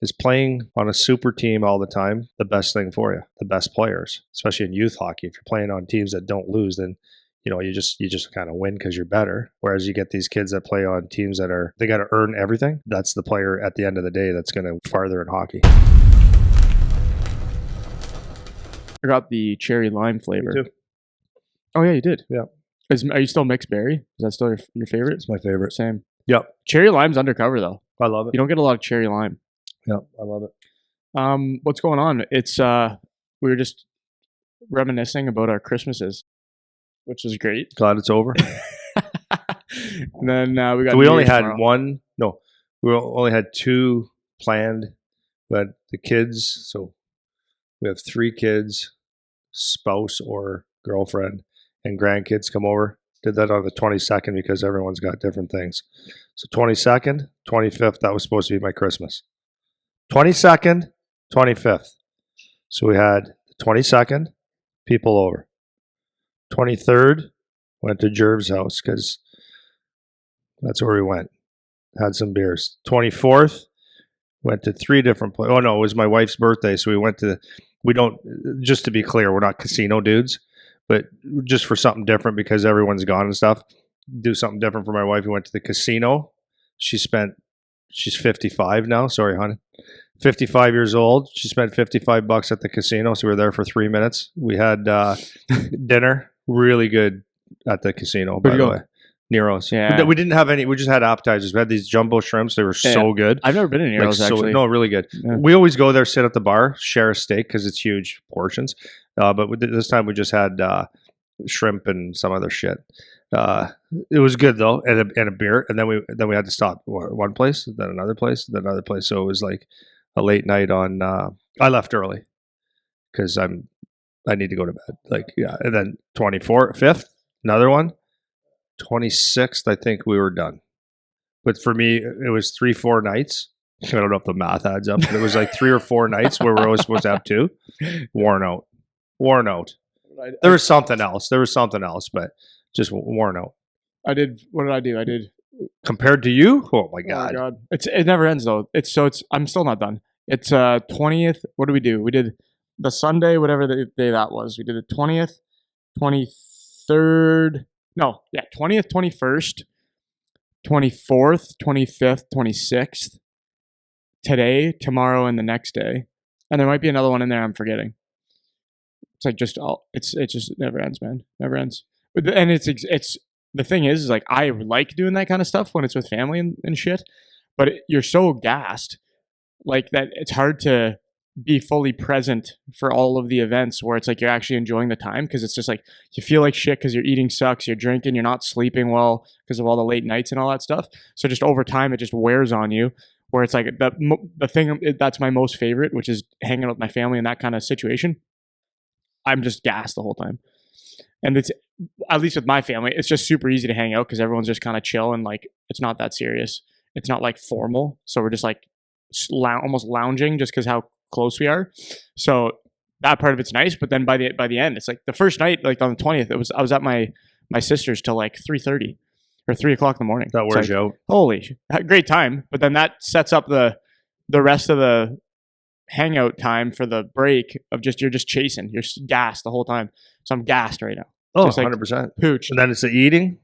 is playing on a super team all the time the best thing for you, the best players, especially in youth hockey. If you're playing on teams that don't lose, then you just kind of win because you're better. Whereas you get these kids that play on teams that they got to earn everything. That's the player at the end of the day that's going to farther in hockey. I got the cherry lime flavor. Me too. Oh yeah, you did. Yeah. Are you still mixed berry? Is that still your favorite? It's my favorite. Same. Yep. Cherry lime's undercover though. I love it. You don't get a lot of cherry lime. Yep. I love it. What's going on? It's we were just reminiscing about our Christmases, which is great. Glad it's over. And then we got. So we only had tomorrow. one. No, we only had two planned. But the kids, so we have 3 kids, spouse or girlfriend, and grandkids come over. Did that on the 22nd because everyone's got different things. So 22nd, 25th, that was supposed to be my Christmas. 22nd, 25th. So we had the 22nd, people over. 23rd, went to Jerv's house because that's where we went. Had some beers. 24th, went to 3 different places. Oh no, it was my wife's birthday, so we went to. We don't. Just to be clear, we're not casino dudes, but just for something different because everyone's gone and stuff. Do something different for my wife. We went to the casino. She's 55 now. Sorry, honey. 55 years old. She spent $55 at the casino, so we were there for 3 minutes. We had dinner. Really good at the casino, by the way. Nero's. Yeah. We didn't have any. We just had appetizers. We had these jumbo shrimps. They were so good. I've never been in Nero's actually. No, really good. Yeah. We always go there, sit at the bar, share a steak because it's huge portions. But this time we just had shrimp and some other shit. It was good though, and a beer. And then we had to stop one place, then another place, then another place. So it was like a late night on. I left early because I need to go to bed. And then 5th, another one. 26th, I think we were done. But for me, it was 3-4 nights. I don't know if the math adds up, but it was like 3 or 4 nights where we're always supposed to have 2. Worn out. There was something else, but just worn out. What did I do? Compared to you? Oh my God. Oh my God. It never ends though. I'm still not done. It's 20th. What do we do? We did the Sunday, whatever the day that was. We did the 20th, 23rd. No, yeah, 20th, 21st, 24th, 25th, 26th. Today, tomorrow, and the next day. And there might be another one in there I'm forgetting. It's like it just never ends, man. Never ends. And it's the thing is like I like doing that kind of stuff when it's with family and shit, but you're so gassed like that it's hard to be fully present for all of the events where it's like you're actually enjoying the time because it's just like you feel like shit because you're eating sucks, you're drinking, you're not sleeping well because of all the late nights and all that stuff. So just over time it just wears on you where it's like the thing that's my most favorite, which is hanging out with my family in that kind of situation. I'm just gassed the whole time. And it's at least with my family, it's just super easy to hang out because everyone's just kind of chill and like it's not that serious. It's not like formal. So we're just like almost lounging just because how close we are. So that part of it's nice, but then by the end, it's like the first night, like on the 20th, I was at my sister's till like 3:30 or 3 o'clock in the morning. That wears you out. Holy, great time. But then that sets up the rest of the hangout time for the break of you're just chasing. You're gassed the whole time. So I'm gassed right now. Oh, just 100%. Pooch. And then it's the eating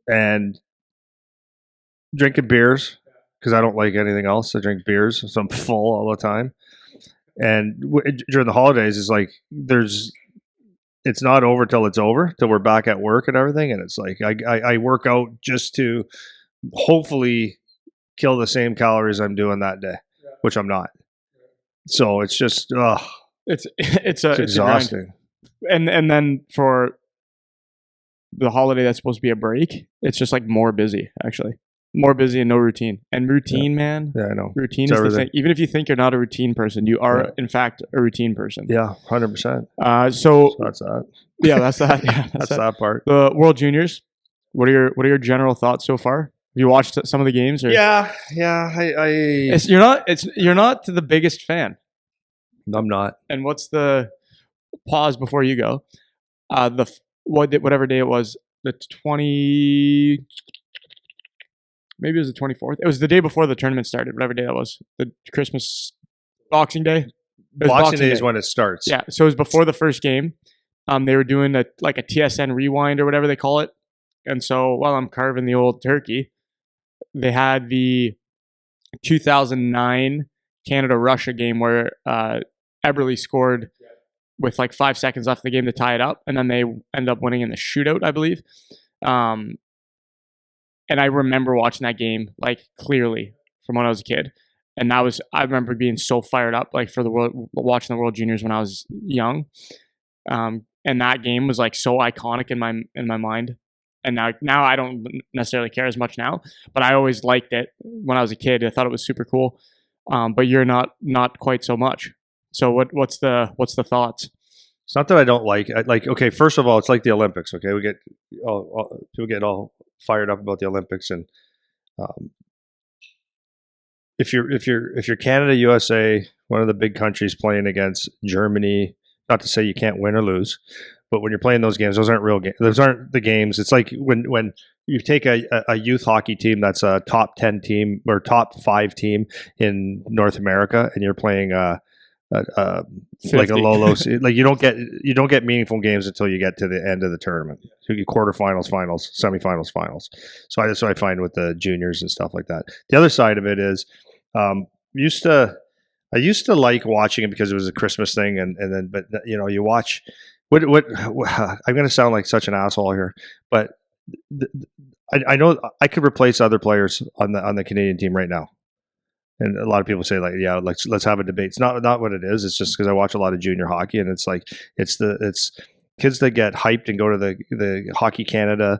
and drinking beers. Because I don't like anything else. I drink beers, so I'm full all the time. And during the holidays, it's like it's not over till it's over, till we're back at work and everything. And it's like I work out just to hopefully kill the same calories I'm doing that day, which I'm not. So it's just it's exhausting. And then for the holiday that's supposed to be a break, it's just like more busy actually. More busy and no routine. And routine, man. Yeah, I know. Routine is the thing. Even if you think you're not a routine person, you are, in fact, a routine person. Yeah, 100%. So that's that. Yeah, that's that. Yeah, that's that part. The World Juniors. What are your general thoughts so far? Have you watched some of the games? Or? Yeah. You're not the biggest fan. I'm not. And what's the pause before you go? Whatever day it was, the Maybe it was the 24th. It was the day before the tournament started, whatever day that was. The Christmas, Boxing Day. Boxing Day is when it starts. Yeah, so it was before the first game. They were doing a TSN rewind or whatever they call it. And so while I'm carving the old turkey, they had the 2009 Canada-Russia game where Eberle scored with 5 seconds left in the game to tie it up, and then they ended up winning in the shootout, I believe. And I remember watching that game clearly from when I was a kid, and I remember being so fired up for watching the World Juniors when I was young. And that game was so iconic in my mind. And now I don't necessarily care as much now, but I always liked it when I was a kid. I thought it was super cool. But you're not quite so much. So what's the thoughts? It's not that I don't like. Okay, first of all, it's like the Olympics. Okay, people get all fired up about the Olympics, and if you're Canada, USA, one of the big countries playing against Germany, not to say you can't win or lose, but when you're playing those games, those aren't real games. Those aren't the games. It's like when you take a youth hockey team that's a top 10 team or top 5 team in North America, and you're playing like a Lolo. Like you don't get meaningful games until you get to the end of the tournament. So you quarterfinals, finals, semifinals, finals. So that's what I find with the juniors and stuff like that. The other side of it is, I used to like watching it because it was a Christmas thing, and then but you watch what I'm going to sound like such an asshole here, but I know I could replace other players on the Canadian team right now. And a lot of people say yeah, let's have a debate. It's not what it is. It's just because I watch a lot of junior hockey, and it's kids that get hyped and go to the Hockey Canada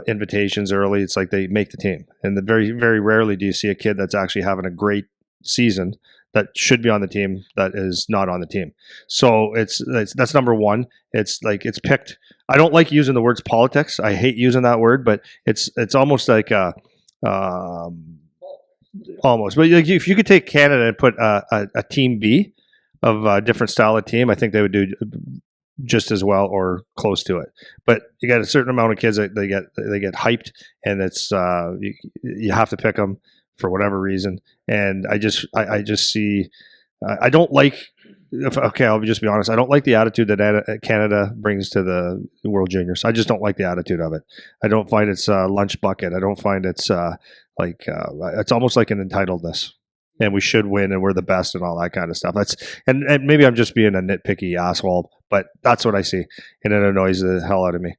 invitations early. It's like they make the team, and very very rarely do you see a kid that's actually having a great season that should be on the team that is not on the team. So that's number one. It's picked. I don't like using the words politics. I hate using that word, but it's almost like almost. But if you could take Canada and put a team B of a different style of team, I think they would do just as well or close to it. But you got a certain amount of kids that they get hyped, and it's you have to pick them for whatever reason. And I just see I don't like. I'll just be honest. I don't like the attitude that Canada brings to the World Juniors. I just don't like the attitude of it. I don't find it's lunch bucket. I don't find it's it's almost like an entitledness, and we should win, and we're the best, and all that kind of stuff. And maybe I'm just being a nitpicky asshole, but that's what I see, and it annoys the hell out of me.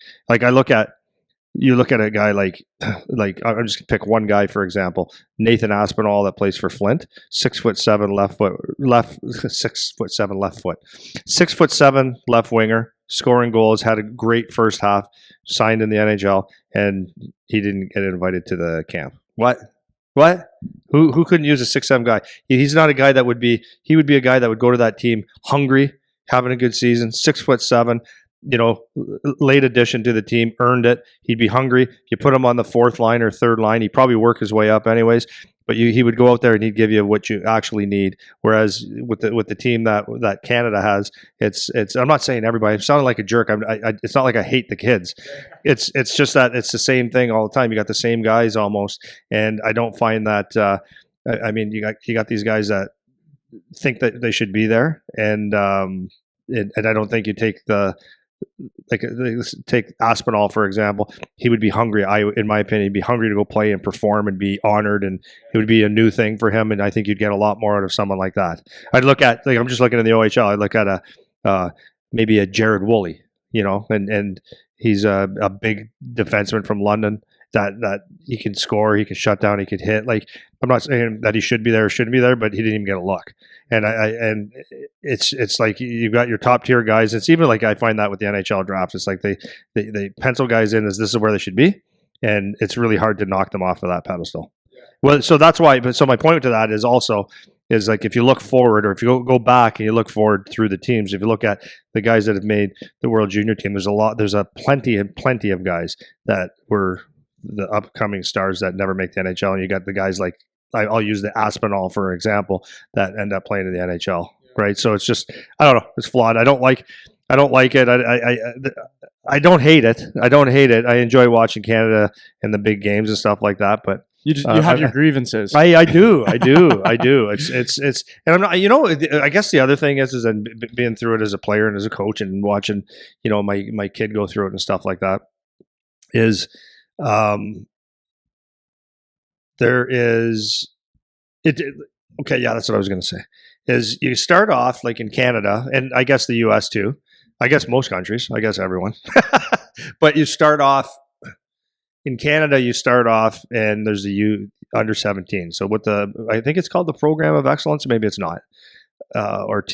You look at a guy like I'm just gonna pick one guy for example, Nathan Aspinall that plays for Flint, 6'7" left foot, 6'7" left foot, 6'7" left winger, scoring goals, had a great first half, signed in the NHL, and he didn't get invited to the camp. What? Who couldn't use a 6'7" guy? He's not a guy that would be. He would be a guy that would go to that team hungry, having a good season, 6'7". Late addition to the team, earned it. He'd be hungry. You put him on the fourth line or third line, he'd probably work his way up anyways. But he would go out there and he'd give you what you actually need. Whereas with the team that Canada has, it's. I'm not saying everybody. I'm sounding like a jerk. It's not like I hate the kids. It's just that it's the same thing all the time. You got the same guys almost, and I don't find that. You got these guys that think that they should be there, and I don't think you take take Aspinall for example. He would be hungry. In my opinion, he'd be hungry to go play and perform and be honored, and it would be a new thing for him. And I think you'd get a lot more out of someone like that. I'd look at I'm just looking at the OHL. I'd look at maybe a Jared Woolley, and he's a big defenseman from London that he can score, he can shut down, he could hit. I'm not saying that he should be there or shouldn't be there, but he didn't even get a look. And it's like you've got your top tier guys. It's even like I find that with the NHL drafts. It's like they pencil guys in as this is where they should be, and it's really hard to knock them off of that pedestal. Yeah. Well, so that's why. But so my point to that is also like if you look forward, or if you go back and you look forward through the teams, if you look at the guys that have made the World Junior team, there's plenty of guys that were the upcoming stars that never make the NHL, and you got the guys like I'll use the Aspinall for example that end up playing in the NHL, right? So it's just I don't know, it's flawed. I don't like it. I don't hate it. I enjoy watching Canada and the big games and stuff like that, but You have your grievances. I do. It's, and I'm not. I guess the other thing is and being through it as a player and as a coach and watching, my kid go through it and stuff like that is, there is it. Okay, yeah, that's what I was going to say. Is you start off like in Canada and I guess the U.S. too. I guess most countries. I guess everyone. But you start off in Canada. You start off and there's the under 17. So I think it's called the Program of Excellence. Maybe it's not, or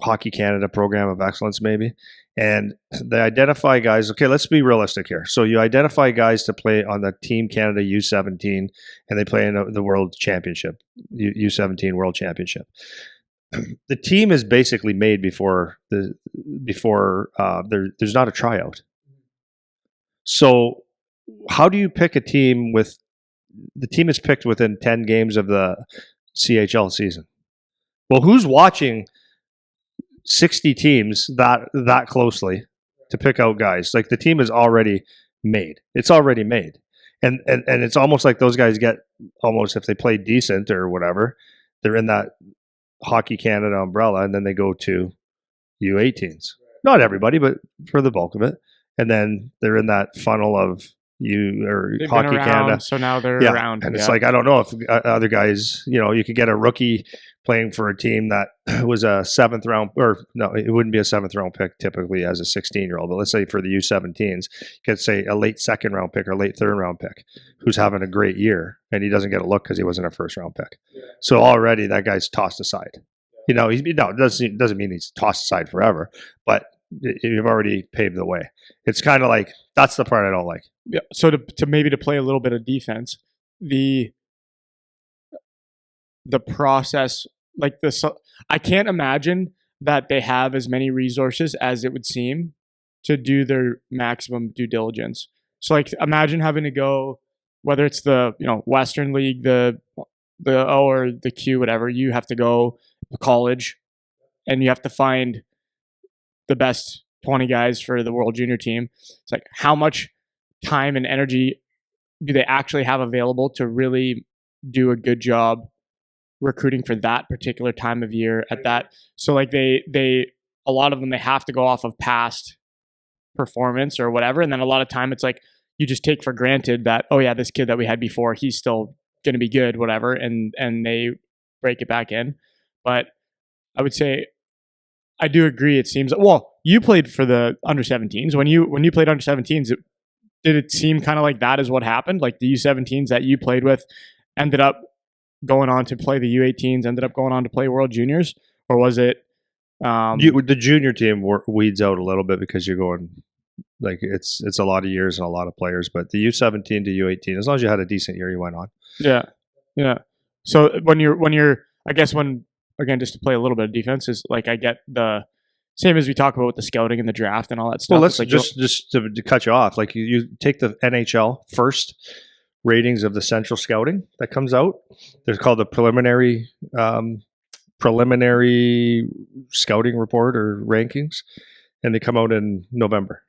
Hockey Canada Program of Excellence, maybe. And they identify guys. Okay, let's be realistic here. So you identify guys to play on the Team Canada U17, and they play in the World Championship, U17 World Championship. The team is basically made before there's not a tryout. So how do you pick a team the team is picked within 10 games of the CHL season? Well, who's watching 60 teams that closely to pick out guys? Like the team is already made. It's already made. And it's almost like those guys get almost, if they play decent or whatever, they're in that Hockey Canada umbrella, and then they go to U18s. Not everybody, but for the bulk of it. And then they're in that funnel of They've Hockey been around, Canada. so now they're around. And it's like, I don't know if other guys, you could get a rookie playing for a team that was a 7th round, or no, it wouldn't be a 7th round pick typically as a 16-year-old. But let's say for the U17s, you could say a late 2nd round pick or late 3rd round pick who's having a great year, and he doesn't get a look because he wasn't a 1st round pick. Yeah. So already that guy's tossed aside. Yeah. It doesn't mean he's tossed aside forever, but you've already paved the way. It's kind of like, that's the part I don't like. Yeah. So to maybe to play a little bit of defense, the process, like this, I can't imagine that they have as many resources as it would seem to do their maximum due diligence. So like imagine having to go, whether it's the Western League, the O or the Q, whatever, you have to go to college and you have to find the best 20 guys for the World Junior team. It's like, how much time and energy do they actually have available to really do a good job recruiting for that particular time of year at that? So like they a lot of them, they have to go off of past performance or whatever. And then a lot of time it's like, you just take for granted that, oh yeah, this kid that we had before, he's still going to be good, whatever. And they break it back in. But I would say, I do agree. It seems, well, you played for the under 17s. When you played under 17s, did it seem kind of like that is what happened? Like the U17s that you played with ended up going on to play the U18s, ended up going on to play World Juniors? Or was it? The junior team weeds out a little bit because you're going, like, it's a lot of years and a lot of players. But the U17 to U18, as long as you had a decent year, you went on. Yeah. Yeah. So when you're, I guess again, just to play a little bit of defense, is like, I get the same as we talk about with the scouting and the draft and all that stuff. Well, let's like just to cut you off. Like you take the NHL first ratings of the Central Scouting that comes out. They're called the preliminary scouting report or rankings, and they come out in November,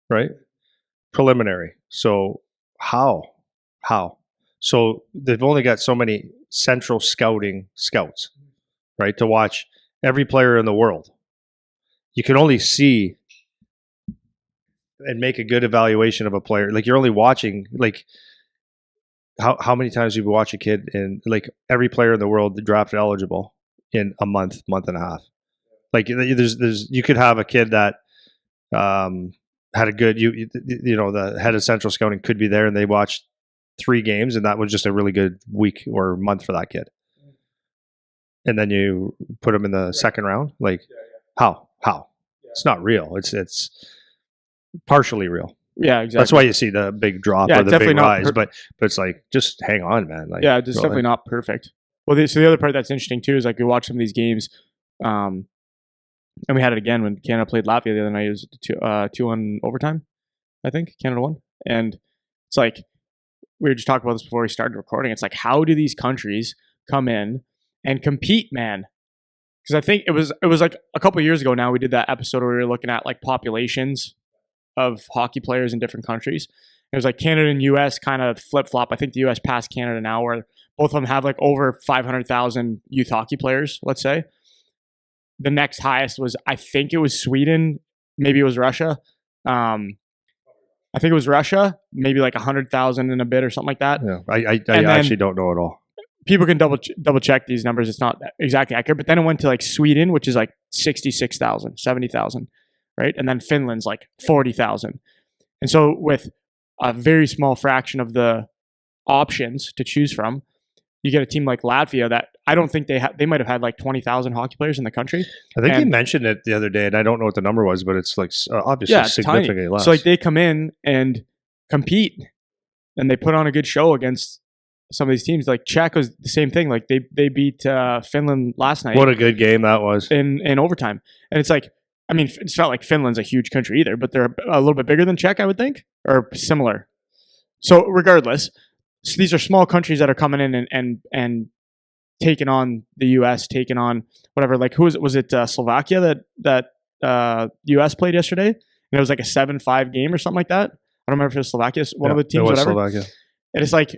right? Preliminary. So how? So they've only got so many Central Scouting scouts, right, to watch every player in the world. You can only see and make a good evaluation of a player. Like you're only watching, like, how many times you watch a kid in, like, every player in the world draft eligible in a month and a half. Like there's you could have a kid that had a good, the head of Central Scouting could be there and they watched 3 games and that was just a really good week or month for that kid. And then you put him in the second round. Like how? It's not real. It's partially real. Yeah, exactly. That's why you see the big drop or the big rise. But it's like, just hang on, man. Like, yeah, it's definitely not perfect. Well, so the other part that's interesting too is like we watch some of these games, and we had it again when Canada played Latvia the other night. It was 2-1 overtime, I think. Canada won, and it's like we were just talking about this before we started recording. It's like, how do these countries come in and compete, man? Because I think it was like a couple of years ago now we did that episode where we were looking at like populations of hockey players in different countries, It was like Canada and US kind of flip flop. I think the US passed Canada now, where both of them have like over 500,000 youth hockey players, let's say. The next highest was, I think it was Sweden, maybe it was Russia. I think it was Russia, maybe like 100,000 and a bit or something like that. Yeah, I actually don't know at all. People can double check these numbers. It's not exactly accurate, but then it went to like Sweden, which is like 66,000, 70,000, right? And then Finland's like 40,000. And so with a very small fraction of the options to choose from, you get a team like Latvia that I don't think they might have had like 20,000 hockey players in the country. I think you mentioned it the other day, and I don't know what the number was, but it's like obviously it's significantly tiny. less. So like they come in and compete, and they put on a good show against some of these teams. Like Czech was the same thing. Like they beat Finland last night. What a good game that was in overtime. And it's like, I mean, it's not like Finland's a huge country either, but they're a little bit bigger than Czech, I would think, or similar. So regardless, so these are small countries that are coming in and taking on the U.S., taking on whatever. Like was it Slovakia that U.S. played yesterday? And it was like a 7-5 game or something like that. I don't remember if it was Slovakia, one of the teams, it was whatever. Slovakia. And it's like,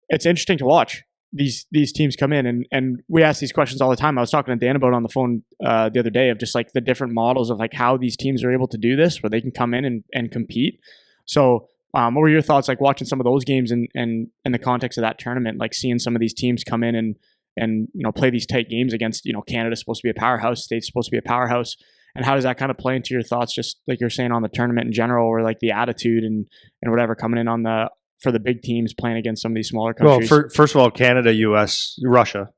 it's interesting to watch these teams come in, and we ask these questions all the time. I was talking to Dan about on the phone the other day of just like the different models of like how these teams are able to do this, where they can come in and compete. So what were your thoughts like watching some of those games and in the context of that tournament, like seeing some of these teams come in and play these tight games against, Canada's supposed to be a powerhouse, State's supposed to be a powerhouse. And how does that kind of play into your thoughts, just like you're saying on the tournament in general, or like the attitude and whatever coming in for the big teams playing against some of these smaller countries? Well, first of all, Canada, US, Russia,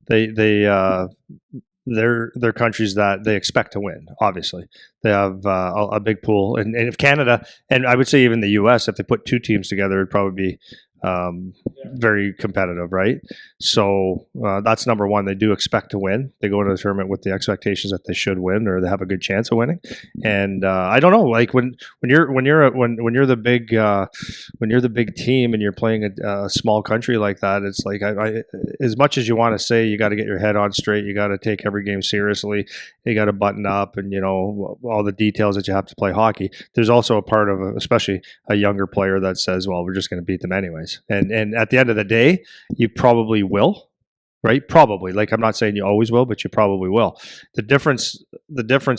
they're countries that they expect to win. Obviously, they have a big pool, and if Canada, and I would say even the US, if they put two teams together, it'd probably be very competitive, right? So that's number one. They do expect to win. They go into the tournament with the expectations that they should win, or they have a good chance of winning. And I don't know, like when you're the big team and you're playing a small country like that, it's like I as much as you want to say you got to get your head on straight, you got to take every game seriously, you got to button up, and all the details that you have to play hockey. There's also a part of especially a younger player that says, well, we're just going to beat them anyways. And at the end of the day, you probably will, right? Probably. Like, I'm not saying you always will, but you probably will. The difference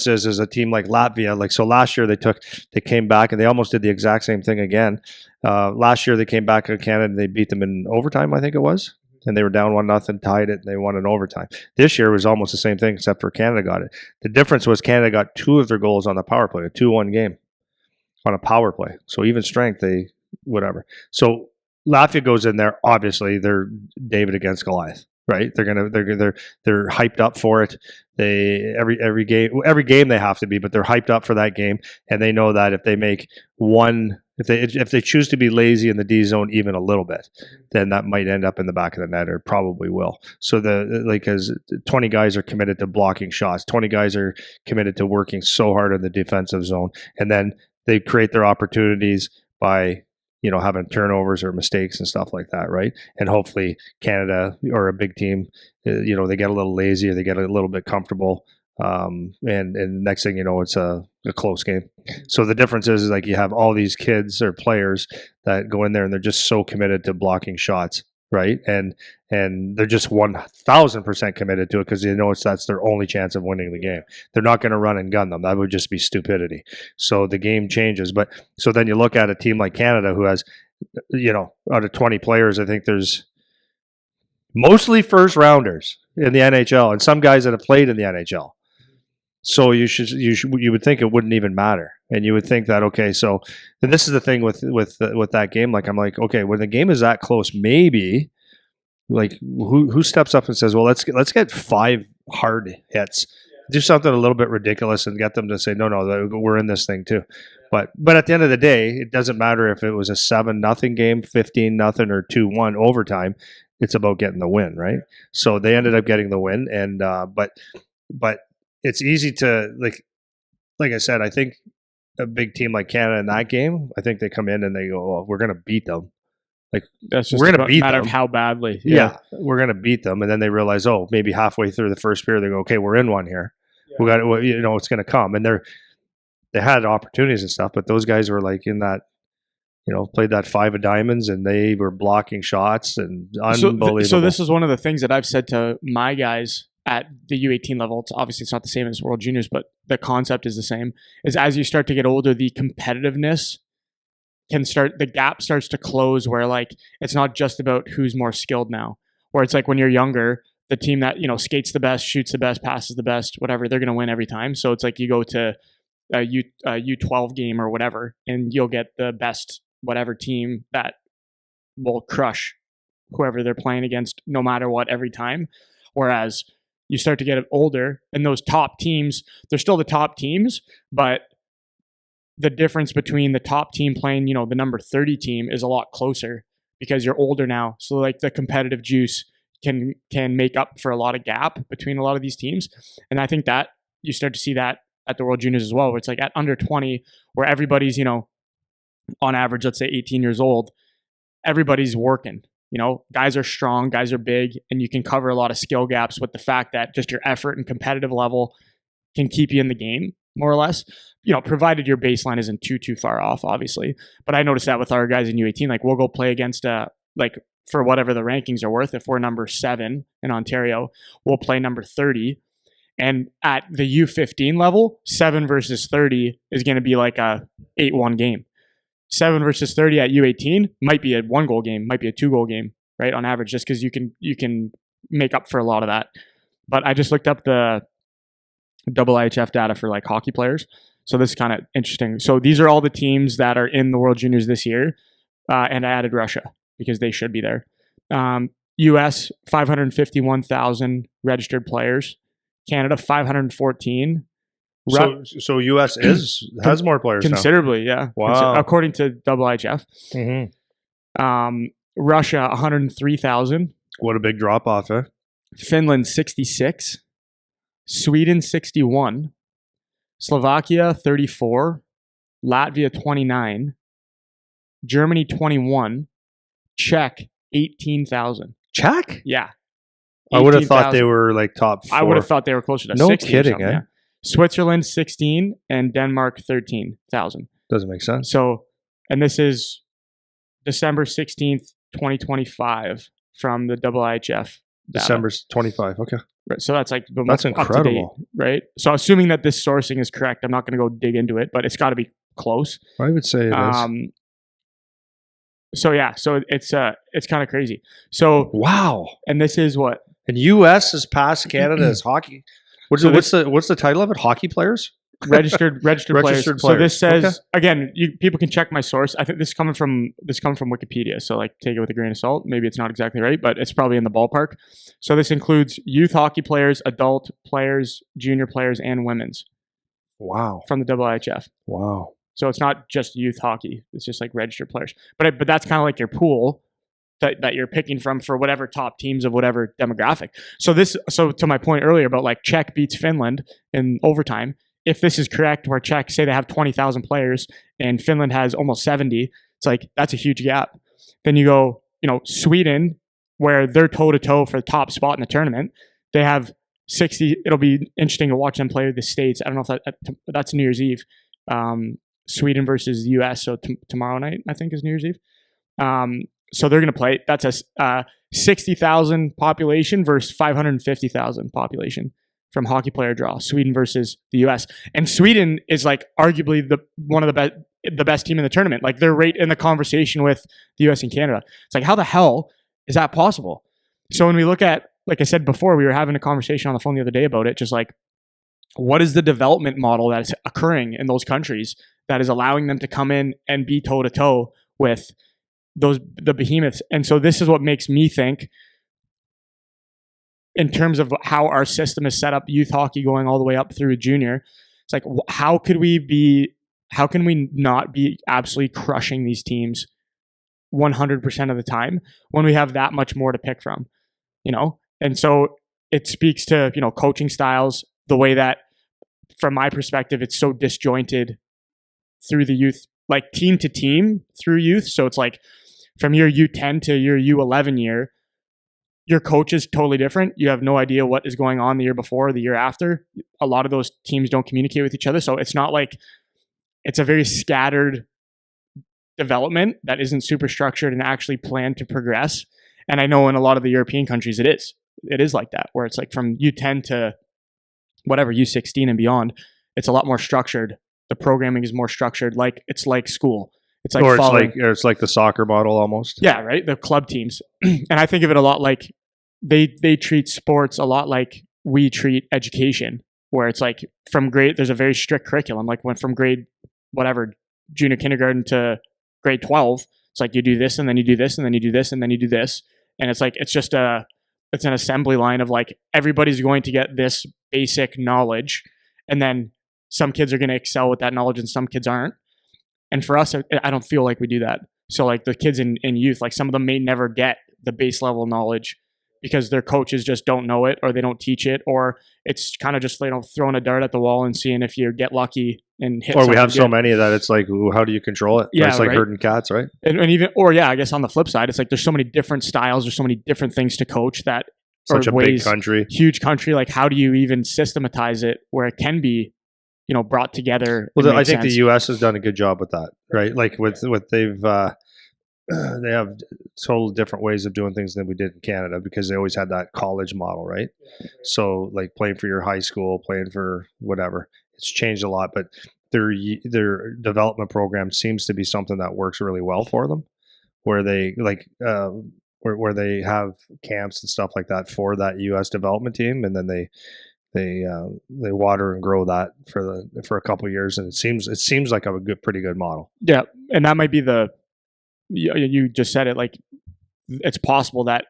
is a team like Latvia. Like, so last year they came back and they almost did the exact same thing again. Last year they came back to Canada and they beat them in overtime, I think it was. And they were down 1-0, tied it, and they won in overtime. This year was almost the same thing, except for Canada got it. The difference was Canada got 2 of their goals on the power play, a 2-1 game on a power play. So even strength, whatever. So Latvia goes in there. Obviously, they're David against Goliath, right? They're hyped up for it. Every game they have to be, but they're hyped up for that game, and they know that if they make one, if they choose to be lazy in the D zone even a little bit, then that might end up in the back of the net, or probably will. So as 20 guys are committed to blocking shots, 20 guys are committed to working so hard in the defensive zone, and then they create their opportunities by having turnovers or mistakes and stuff like that, right? And hopefully Canada, or a big team, they get a little lazy, or they get a little bit comfortable, and next thing you know, it's a close game. So the difference is like you have all these kids or players that go in there and they're just so committed to blocking shots, right? And they're just 1,000% committed to it because they know that's their only chance of winning the game. They're not going to run and gun them. That would just be stupidity. So the game changes. But so then you look at a team like Canada who has, out of 20 players, I think there's mostly first rounders in the NHL and some guys that have played in the NHL. So you would think it wouldn't even matter, and you would think that and this is the thing with that game. Like I'm like, okay, when the game is that close, maybe like who steps up and says, well, let's get 5 hard hits, do something a little bit ridiculous, and get them to say, no, we're in this thing too. But at the end of the day, it doesn't matter if it was a 7-0 game, 15-0, or 2-1 overtime. It's about getting the win, right? So they ended up getting the win, and but it's easy to like I said, I think a big team like Canada in that game, I think they come in and they go, well, we're going to beat them. Like, that's just we're going to beat matter them. Of how badly. Yeah, we're going to beat them. And then they realize, maybe halfway through the first period, they go, okay, we're in one here. Yeah. We got it's going to come. And they had opportunities and stuff, but those guys were like in that, played that 5 of diamonds, and they were blocking shots and unbelievable. So this is one of the things that I've said to my guys at the U18 level. It's not the same as World Juniors, but the concept is the same. Is as you start to get older, the competitiveness the gap starts to close, where like it's not just about who's more skilled now. Where it's like when you're younger, the team that skates the best, shoots the best, passes the best, whatever, they're going to win every time. So it's like you go to a U12 game or whatever, and you'll get the best whatever team that will crush whoever they're playing against no matter what every time. Whereas you start to get older, and those top teams, they're still the top teams, but the difference between the top team playing, the number 30 team is a lot closer because you're older now. So like the competitive juice can make up for a lot of gap between a lot of these teams. And I think that you start to see that at the World Juniors as well, where it's like at under 20, where everybody's, on average, let's say 18 years old, everybody's working. Guys are strong, guys are big, and you can cover a lot of skill gaps with the fact that just your effort and competitive level can keep you in the game, more or less. Provided your baseline isn't too far off, obviously. But I noticed that with our guys in U18, like we'll go play against for whatever the rankings are worth. If we're number 7 in Ontario, we'll play number 30. And at the U15 level, 7 versus 30 is going to be like a 8-1 game. 7 versus 30 at U18 might be a 1-goal game, might be a 2-goal game, right? On average, just because you can make up for a lot of that. But I just looked up the IIHF data for like hockey players. So this is kind of interesting. So these are all the teams that are in the World Juniors this year. And I added Russia because they should be there. US, 551,000 registered players. Canada, 514. So US has more players considerably, now. Yeah. Wow. According to IIHF. Mm-hmm. Russia, 103,000. What a big drop off, eh? Finland, 66. Sweden, 61. Slovakia, 34. Latvia, 29. Germany, 21. Czech, 18,000. Czech? Yeah. I would have thought they were like top 4. I would have thought they were closer to 60. No kidding, eh? Yeah. Switzerland, 16, and Denmark, 13,000. Doesn't make sense. So, and this is December 16th, 2025 from the IIHF data. December 25, okay. Right. So that's like that's incredible, up to date, right? So assuming that this sourcing is correct, I'm not going to go dig into it, but it's got to be close. I would say it is. So yeah, so it's kind of crazy. So wow, and this is what, and U.S. has passed Canada as hockey. What's the title of it? Hockey players. Registered players. So this says again, people can check my source. I think this coming from Wikipedia. So like take it with a grain of salt. Maybe it's not exactly right, but it's probably in the ballpark. So this includes youth hockey players, adult players, junior players, and women's. Wow. From the IIHF. Wow. So it's not just youth hockey. It's just like registered players. But that's kind of like your pool that you're picking from for whatever top teams of whatever demographic. So to my point earlier about like Czech beats Finland in overtime. If this is correct, where Czech say they have 20,000 players and Finland has almost 70, it's like that's a huge gap. Then you go, Sweden, where they're toe to toe for the top spot in the tournament, they have 60. It'll be interesting to watch them play with the States. I don't know if that's New Year's Eve. Sweden versus the US. So tomorrow night, I think, is New Year's Eve. So they're going to play. That's a 60,000 population versus 550,000 population from hockey player draw. Sweden versus the US. And Sweden is like arguably one of the best team in the tournament. Like they're right in the conversation with the US and Canada. It's like, how the hell is that possible? So when we look at, like I said before, we were having a conversation on the phone the other day about it, just like, what is the development model that is occurring in those countries that is allowing them to come in and be toe to toe with the behemoths? And so this is what makes me think, in terms of how our system is set up, youth hockey going all the way up through junior, it's like, how can we not be absolutely crushing these teams 100% of the time when we have that much more to pick from, And so it speaks to, coaching styles, the way that, from my perspective, it's so disjointed through the youth, like team to team through youth. So it's like from your U10 to your U11 year, your coach is totally different. You have no idea what is going on the year before, the year after. A lot of those teams don't communicate with each other. So it's not like, it's a very scattered development that isn't super structured and actually planned to progress. And I know in a lot of the European countries, it is like that, where it's like from U10 to whatever, U16 and beyond, it's a lot more structured. The programming is more structured. Like it's like school. It's like it's like the soccer model almost. Yeah, right. The club teams, and I think of it a lot like they treat sports a lot like we treat education, where it's like from grade. There's a very strict curriculum. Like when from grade whatever junior kindergarten to grade 12, it's like you do this and then you do this and then you do this and then you do this, and it's like it's an assembly line of like everybody's going to get this basic knowledge, and then some kids are going to excel with that knowledge and some kids aren't. And for us, I don't feel like we do that. So like the kids in youth, like some of them may never get the base level knowledge because their coaches just don't know it or they don't teach it, or it's kind of just, throwing a dart at the wall and seeing if you get lucky and hit. Or we have so many that it's like, how do you control it? Yeah, it's like right? herding cats, right? And even, or yeah, I guess on the flip side, it's like there's so many different styles, there's so many different things to coach that such a big country, huge country. Like how do you even systematize it where it can be, brought together? Well, I think the U.S. has done a good job with that, right? Like with they've they have total different ways of doing things than we did in Canada because they always had that college model, right? So like playing for your high school, playing for whatever, it's changed a lot, but their development program seems to be something that works really well for them, where they where they have camps and stuff like that for that U.S. development team, and then they water and grow that for a couple of years, and it seems like a pretty good model. Yeah, and that might be you just said it, like it's possible that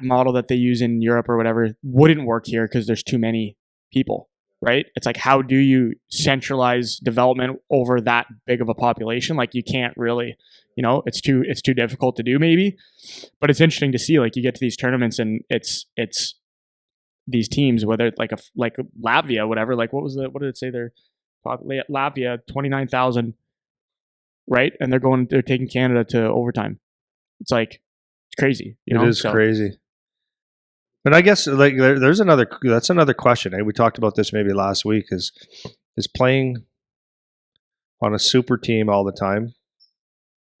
model that they use in Europe or whatever wouldn't work here because there's too many people, right? It's like, how do you centralize development over that big of a population? Like you can't really, it's too difficult to do maybe, but it's interesting to see, like you get to these tournaments and it's these teams, whether it's like Latvia, whatever, like what did it say there? Latvia, 29,000, right? And they're taking Canada to overtime. It's like, it's crazy. It is crazy. And I guess like that's another question. We talked about this maybe last week is playing on a super team all the time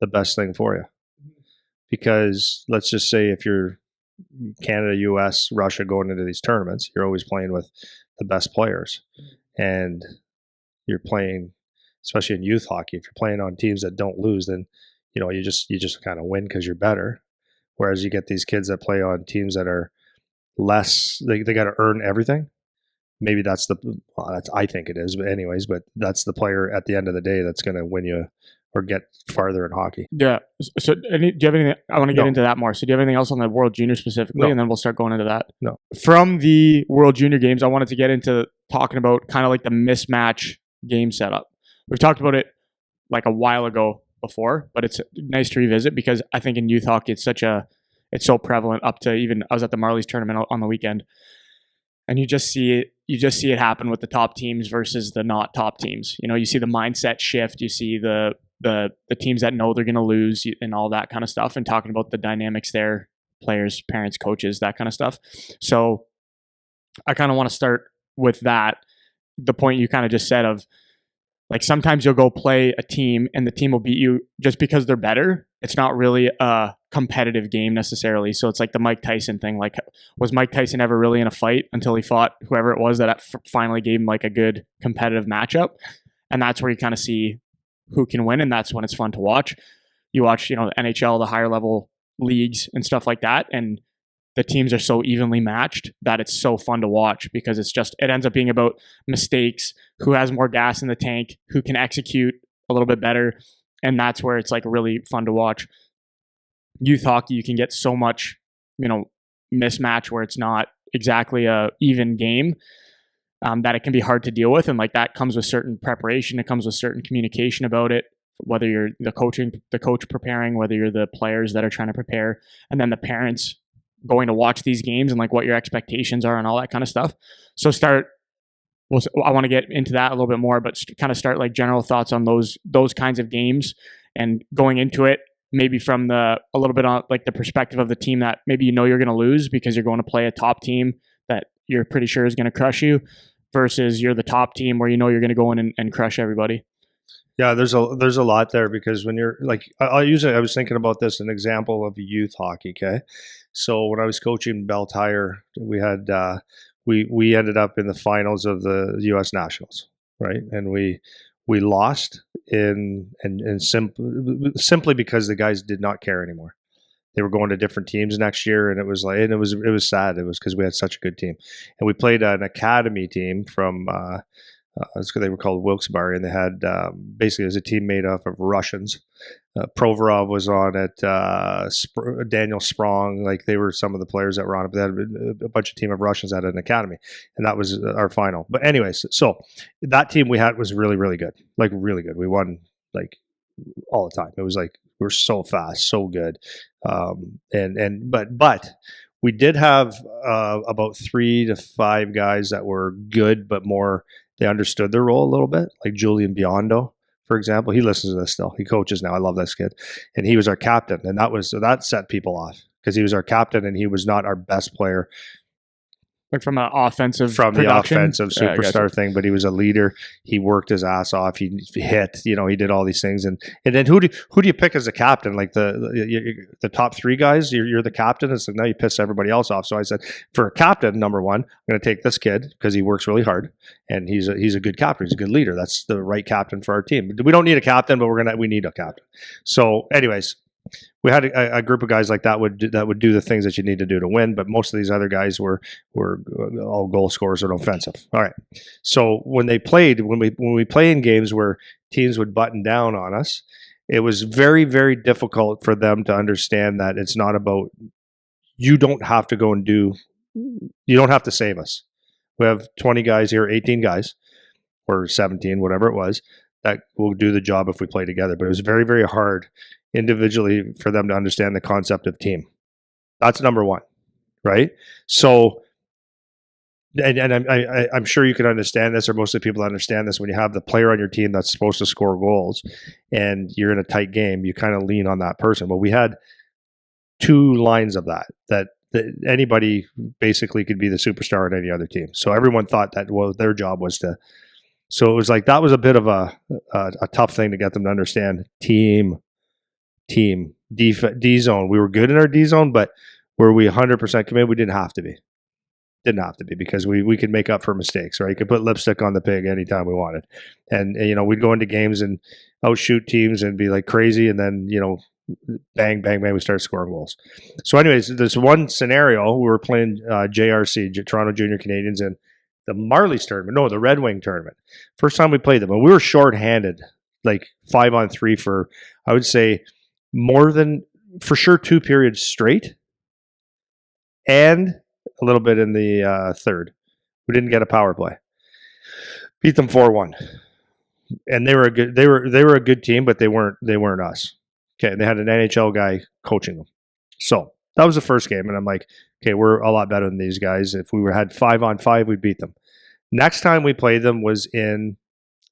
the best thing for you? Because let's just say if you're Canada, US, Russia going into these tournaments, you're always playing with the best players. And you're playing, especially in youth hockey, if you're playing on teams that don't lose, then you just kind of win because you're better. Whereas you get these kids that play on teams that are less, they got to earn everything. Maybe that's I think it is, but anyways, but that's the player at the end of the day that's going to win you or get farther in hockey. Yeah. So do you have anything? I want to get into that more. So do you have anything else on the World Junior specifically? And then we'll start going into that. No. From the World Junior games, I wanted to get into talking about kind of like the mismatch game setup. We've talked about it like a while ago before, but it's nice to revisit because I think in youth hockey, it's so prevalent up to even, I was at the Marlies tournament on the weekend, and you just see it happen with the top teams versus the not top teams. You see the mindset shift, you see the teams that know they're going to lose and all that kind of stuff, and talking about the dynamics there, players, parents, coaches, that kind of stuff. So I kind of want to start with that. The point you kind of just said of, like, sometimes you'll go play a team and the team will beat you just because they're better. It's not really a competitive game necessarily. So it's like the Mike Tyson thing. Like, was Mike Tyson ever really in a fight until he fought whoever it was that finally gave him like a good competitive matchup? And that's where you kind of see who can win. And that's when it's fun to watch. You watch, the NHL, the higher level leagues and stuff like that. And the teams are so evenly matched that it's so fun to watch because it ends up being about mistakes, who has more gas in the tank, who can execute a little bit better. And that's where it's like really fun to watch. Youth hockey, you can get so much, mismatch where it's not exactly a even game, that it can be hard to deal with. And like that comes with certain preparation. It comes with certain communication about it, whether you're the coach preparing, whether you're the players that are trying to prepare, and then the parents going to watch these games and like what your expectations are and all that kind of stuff. So I want to get into that a little bit more, but kind of start like general thoughts on those kinds of games and going into it maybe from a little bit on like the perspective of the team that maybe you're going to lose because you're going to play a top team that you're pretty sure is going to crush you, versus you're the top team where you're going to go in and crush everybody. Yeah, there's a lot there because when you're like, I was thinking about this, an example of youth hockey. Okay, so when I was coaching Bell Tire, we had we ended up in the finals of the U.S. Nationals, right? And we lost simply because the guys did not care anymore. They were going to different teams next year, and it was sad. It was because we had such a good team, and we played an academy team from. They were called Wilkes-Barre, and they had basically it was a team made up of Russians. Provorov was on it. Daniel Sprong, like they were some of the players that were on it. But they had a bunch of team of Russians at an academy, and that was our final. But anyways, so that team we had was really, really good, like really good. We won like all the time. It was like we were so fast, so good, but we did have about 3 to 5 guys that were good, but more they understood their role a little bit, like Julian Biondo, for example. He listens to this still. He coaches now. I love this kid, and he was our captain, and that set people off because he was our captain, and he was not our best player Like from an offensive from production? the offensive superstar thing, but he was a leader. He worked his ass off. He hit, he did all these things. And then who do you pick as a captain? Like the top 3 guys, you're the captain. It's like, now you piss everybody else off. So I said, for a captain, number one, I'm going to take this kid because he works really hard and he's a good captain. He's a good leader. That's the right captain for our team. We don't need a captain, but we need a captain. So anyways, we had a group of guys like that would do the things that you need to do to win, but most of these other guys were all goal scorers and offensive. All right. So when we play in games where teams would button down on us, it was very, very difficult for them to understand that it's not about you don't have to go and you don't have to save us. We have 20 guys here, 18 guys, or 17, whatever it was, that will do the job if we play together. But it was very, very hard individually for them to understand the concept of team. That's number one, right? So, and I'm sure you can understand this, or most of the people understand this, when you have the player on your team that's supposed to score goals and you're in a tight game, you kind of lean on that person. Well, we had 2 lines of that anybody basically could be the superstar on any other team. So everyone thought that, well, their job was to. So it was like that was a bit of a tough thing to get them to understand. Team, D zone. We were good in our D zone, but were we 100% committed? We didn't have to be. Didn't have to be because we could make up for mistakes, right? You could put lipstick on the pig anytime we wanted. And we'd go into games and outshoot teams and be like crazy, and then, bang, bang, bang, we start scoring goals. So anyways, there's one scenario. We were playing JRC, Toronto Junior Canadians, in the Marlies tournament. No, the Red Wing tournament. First time we played them. And we were shorthanded, like 5-on-3 for, I would say, more than, for sure, 2 periods straight, and a little bit in the third. We didn't get a power play. Beat them 4-1, and they were a good team, but they weren't us. Okay, they had an NHL guy coaching them. So that was the first game, and I'm like, okay, we're a lot better than these guys. If we had 5-on-5, we'd beat them. Next time we played them was in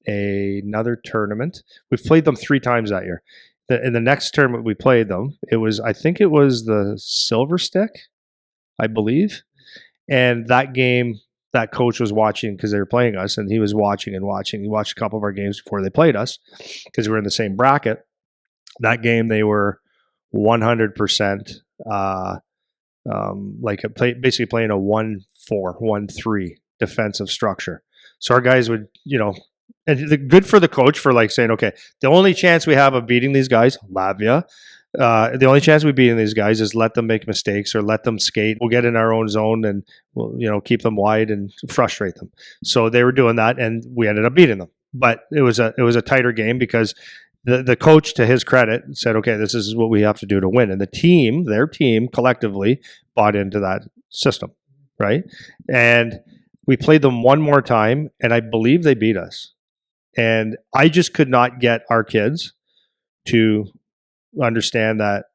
another tournament. We've played them 3 times that year. In the next tournament we played them, I think it was the Silver Stick, I believe. And that game, that coach was watching because they were playing us, and he was watching and watching. He watched a couple of our games before they played us because we were in the same bracket. That game, they were 100% basically playing a 1-4, 1-3 defensive structure. So our guys would, and good for the coach for like saying, okay, the only chance we have of beating these guys, Latvia, the only chance we beating these guys is let them make mistakes or let them skate. We'll get in our own zone and we'll, keep them wide and frustrate them. So they were doing that, and we ended up beating them. But it was a tighter game because the coach, to his credit, said, okay, this is what we have to do to win. And their team collectively bought into that system, right? And we played them one more time, and I believe they beat us. And I just could not get our kids to understand that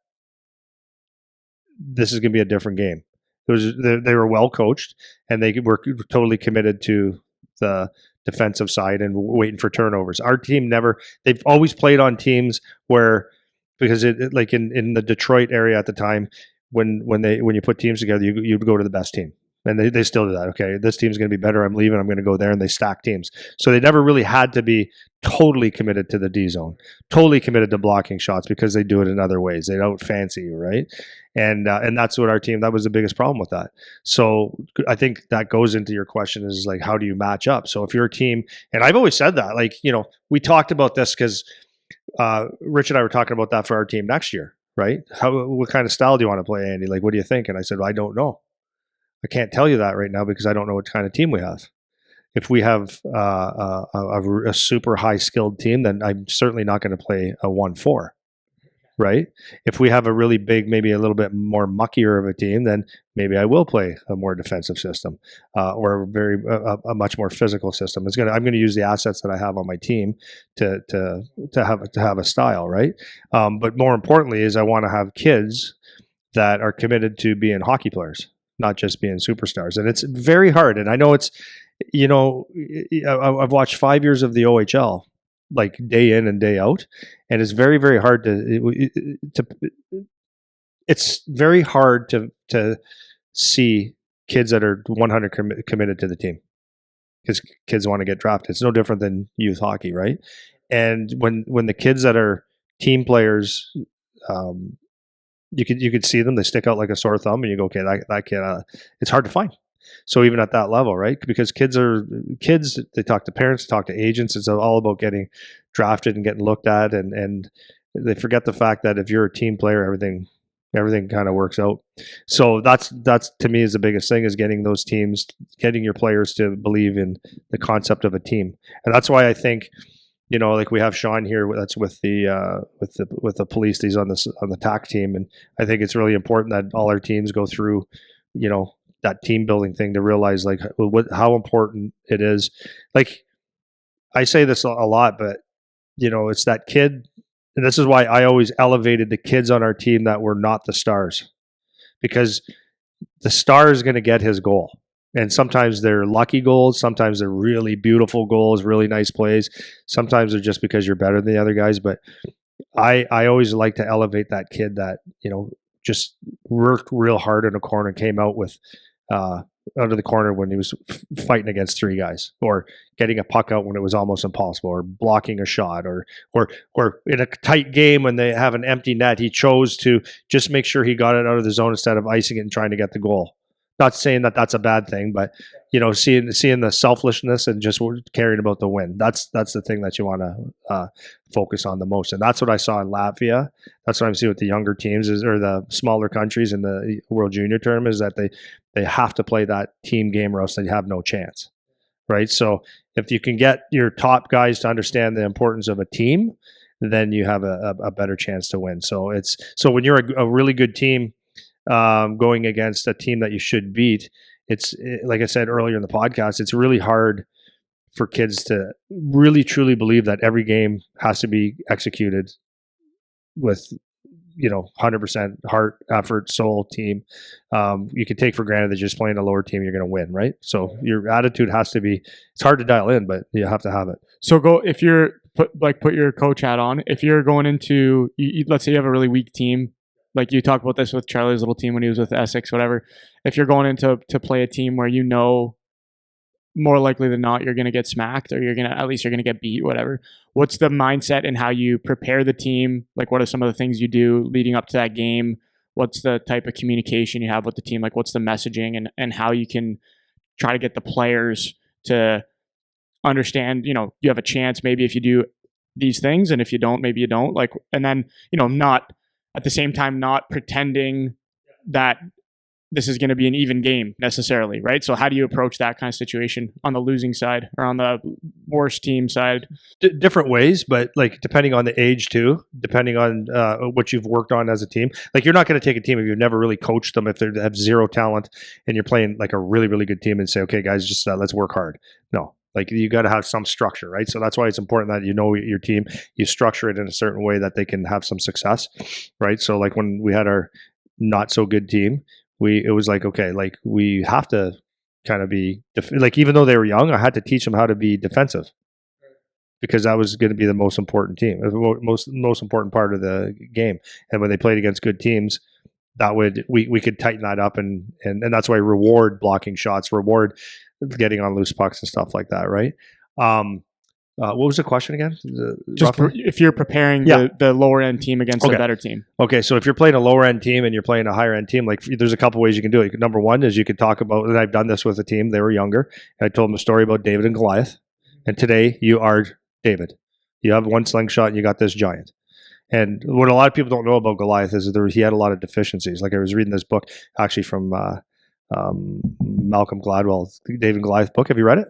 this is going to be a different game. They were well coached, and they were totally committed to the defensive side and waiting for turnovers. Our team they've always played on teams where, because like in the Detroit area at the time, when you put teams together, you'd go to the best team. And they still do that. Okay, this team's going to be better. I'm leaving. I'm going to go there. And they stack teams. So they never really had to be totally committed to the D zone, totally committed to blocking shots because they do it in other ways. They don't fancy you, right? And that's what our team, that was the biggest problem with that. So I think that goes into your question is like, how do you match up? So if you're a team, and I've always said that, like, we talked about this because Rich and I were talking about that for our team next year, right? What kind of style do you want to play, Andy? Like, what do you think? And I said, well, I don't know. I can't tell you that right now because I don't know what kind of team we have. If we have a super high skilled team, then I'm certainly not going to play a 1-4, right? If we have a really big, maybe a little bit more muckier of a team, then maybe I will play a more defensive system or a much more physical system. I'm going to use the assets that I have on my team to have a style, right? But more importantly, is I want to have kids that are committed to being hockey players, not just being superstars. And it's very hard. And I know it's, I've watched 5 years of the OHL, like day in and day out. And it's very, very hard it's very hard to see kids that are 100 committed to the team because kids want to get drafted. It's no different than youth hockey, right? And when the kids that are team players, you could see them. They stick out like a sore thumb, and you go, okay, that kid. It's hard to find. So even at that level, right? Because kids. They talk to parents, talk to agents. It's all about getting drafted and getting looked at, and they forget the fact that if you're a team player, everything kind of works out. So that's to me is the biggest thing is getting those teams, getting your players to believe in the concept of a team, and that's why I think. Like we have Sean here. That's with the police. He's on the TAC team, and I think it's really important that all our teams go through, that team building thing to realize like how important it is. Like I say this a lot, but it's that kid, and this is why I always elevated the kids on our team that were not the stars, because the star is going to get his goal. And sometimes they're lucky goals. Sometimes they're really beautiful goals, really nice plays. Sometimes they're just because you're better than the other guys. But I always like to elevate that kid that, just worked real hard in a corner, came out with out of the corner when he was fighting against three guys, or getting a puck out when it was almost impossible, or blocking a shot, or in a tight game when they have an empty net, he chose to just make sure he got it out of the zone instead of icing it and trying to get the goal. Not saying that that's a bad thing, but seeing the selflessness and just caring about the win. That's the thing that you want to focus on the most, and that's what I saw in Latvia. That's what I'm seeing with the younger teams or the smaller countries in the World Junior Tournament is that they have to play that team game, or else they have no chance, right? So if you can get your top guys to understand the importance of a team, then you have a better chance to win. So when you're a really good team. Going against a team that you should beat, it's like I said earlier in the podcast, it's really hard for kids to really truly believe that every game has to be executed with 100% heart, effort, soul, team. You can take for granted that just playing a lower team, you're going to win, right? So your attitude has to be. It's hard to dial in, but you have to have it. So if you're put your coach hat on. If you're going into, let's say you have a really weak team. Like you talked about this with Charlie's little team when he was with Essex, whatever. If you're going into to play a team where more likely than not you're going to get smacked, or you're going to get beat, whatever. What's the mindset and how you prepare the team? Like what are some of the things you do leading up to that game? What's the type of communication you have with the team? Like what's the messaging and how you can try to get the players to understand, you have a chance maybe if you do these things, and if you don't, maybe you don't. Like, and then, not at the same time, not pretending that this is going to be an even game necessarily, right? So how do you approach that kind of situation on the losing side or on the worst team side? Different ways, but like depending on the age too, depending on what you've worked on as a team. Like you're not going to take a team if you've never really coached them, if they have zero talent and you're playing like a really, really good team and say, okay, guys, just let's work hard. No. Like you got to have some structure, right? So that's why it's important that your team, you structure it in a certain way that they can have some success, right? So like when we had our not so good team, it was like, okay, like we have to kind of be like, even though they were young, I had to teach them how to be defensive because that was going to be the most important team, most important part of the game. And when they played against good teams, that would we could tighten that up, and that's why reward blocking shots, reward getting on loose pucks and stuff like that, right? What was the question again? Just if you're preparing the lower end team against a better team. Okay, so if you're playing a lower end team and you're playing a higher end team, like there's a couple ways you can do it. Number one is you could talk about, and I've done this with a team, they were younger, and I told them a story about David and Goliath. And today you are David. You have one slingshot and you got this giant. And what a lot of people don't know about Goliath is that he had a lot of deficiencies. Like I was reading this book actually from Malcolm Gladwell's David and Goliath book. Have you read it?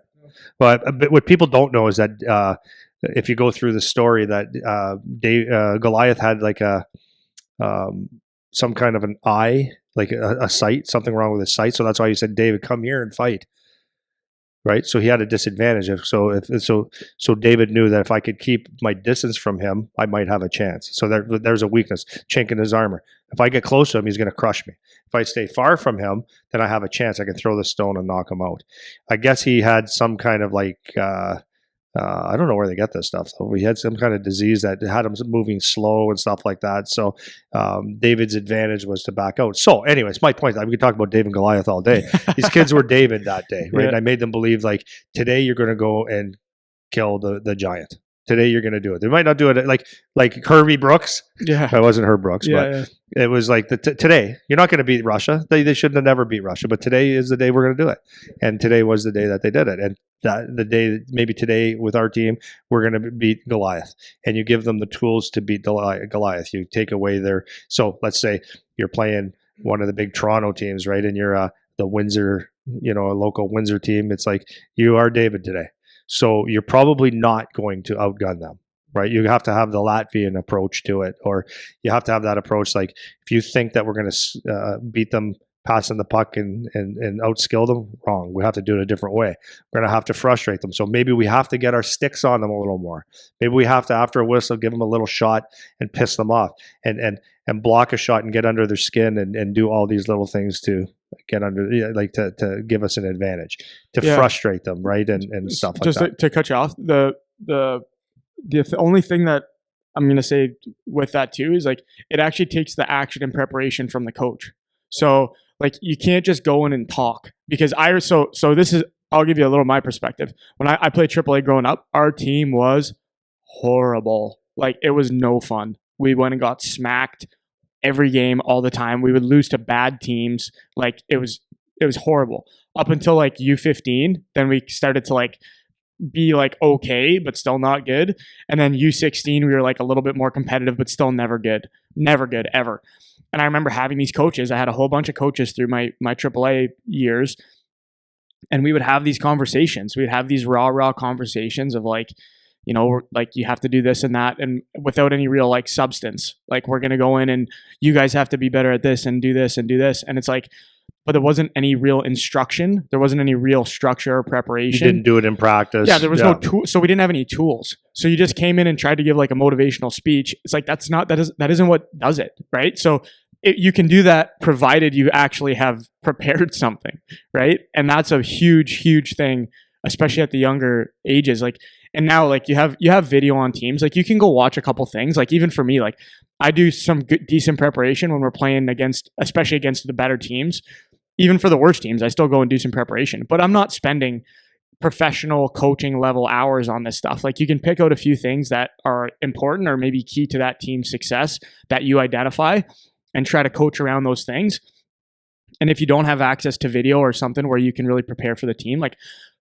But what people don't know is that if you go through the story, that Goliath had like some kind of an eye, like a sight, something wrong with his sight. So that's why he said, David, come here and fight. Right, so he had a disadvantage. So David knew that if I could keep my distance from him, I might have a chance. So there's a weakness, chink in his armor. If I get close to him, he's going to crush me. If I stay far from him, then I have a chance. I can throw the stone and knock him out. I guess he had some kind of like I don't know where they get this stuff. So he had some kind of disease that had him moving slow and stuff like that. So David's advantage was to back out. So anyways, my point, we could talk about David and Goliath all day. These kids were David that day, right? Yeah. And I made them believe like, today you're going to go and kill the giant. Today you're going to do it. They might not do it like Herbie Brooks. Yeah. It wasn't Herb Brooks, but it was like today you're not going to beat Russia. They should have never beat Russia, but today is the day we're going to do it. And today was the day that they did it. And the day, maybe today with our team, we're going to beat Goliath. And you give them the tools to beat Goliath. You take away so let's say you're playing one of the big Toronto teams, right? And you're the Windsor, a local Windsor team. It's like, you are David today. So you're probably not going to outgun them, right? You have to have the Latvian approach to it, or you have to have that approach. Like if you think that we're going to beat them passing the puck and outskill them, wrong. We have to do it a different way. We're going to have to frustrate them. So maybe we have to get our sticks on them a little more. Maybe we have to, after a whistle, give them a little shot and piss them off, and block a shot and get under their skin and do all these little things to get under, like to give us an advantage, to frustrate them, right? And stuff like that. Just to cut you off, the only thing that I'm going to say with that too is like, it actually takes the action and preparation from the coach. So like, you can't just go in and talk, because so this is, I'll give you a little of my perspective. When I played AAA growing up, our team was horrible. Like, it was no fun. We went and got smacked every game all the time. We would lose to bad teams. Like, it was horrible up until like U15. Then we started to like be like okay, but still not good. And then U16, we were like a little bit more competitive, but still never good ever. And I remember having these coaches. I had a whole bunch of coaches through my AAA years, and we would have these conversations. We'd have these raw conversations of like, like, you have to do this and that, and without any real like substance. Like, we're going to go in and you guys have to be better at this and do this and do this. And it's like, but there wasn't any real instruction. There wasn't any real structure or preparation. You didn't do it in practice. Yeah, there was no tool. So we didn't have any tools. So you just came in and tried to give like a motivational speech. It's like, that isn't what does it, right? So you can do that provided you actually have prepared something, right? And that's a huge thing, especially at the younger ages. Like, and now like you have video on teams. Like, you can go watch a couple things. Like, even for me, like, I do some decent preparation when we're playing especially against the better teams. Even for the worst teams, I still go and do some preparation, but I'm not spending professional coaching level hours on this stuff. Like, you can pick out a few things that are important or maybe key to that team's success that you identify and try to coach around those things. And if you don't have access to video or something where you can really prepare for the team, like,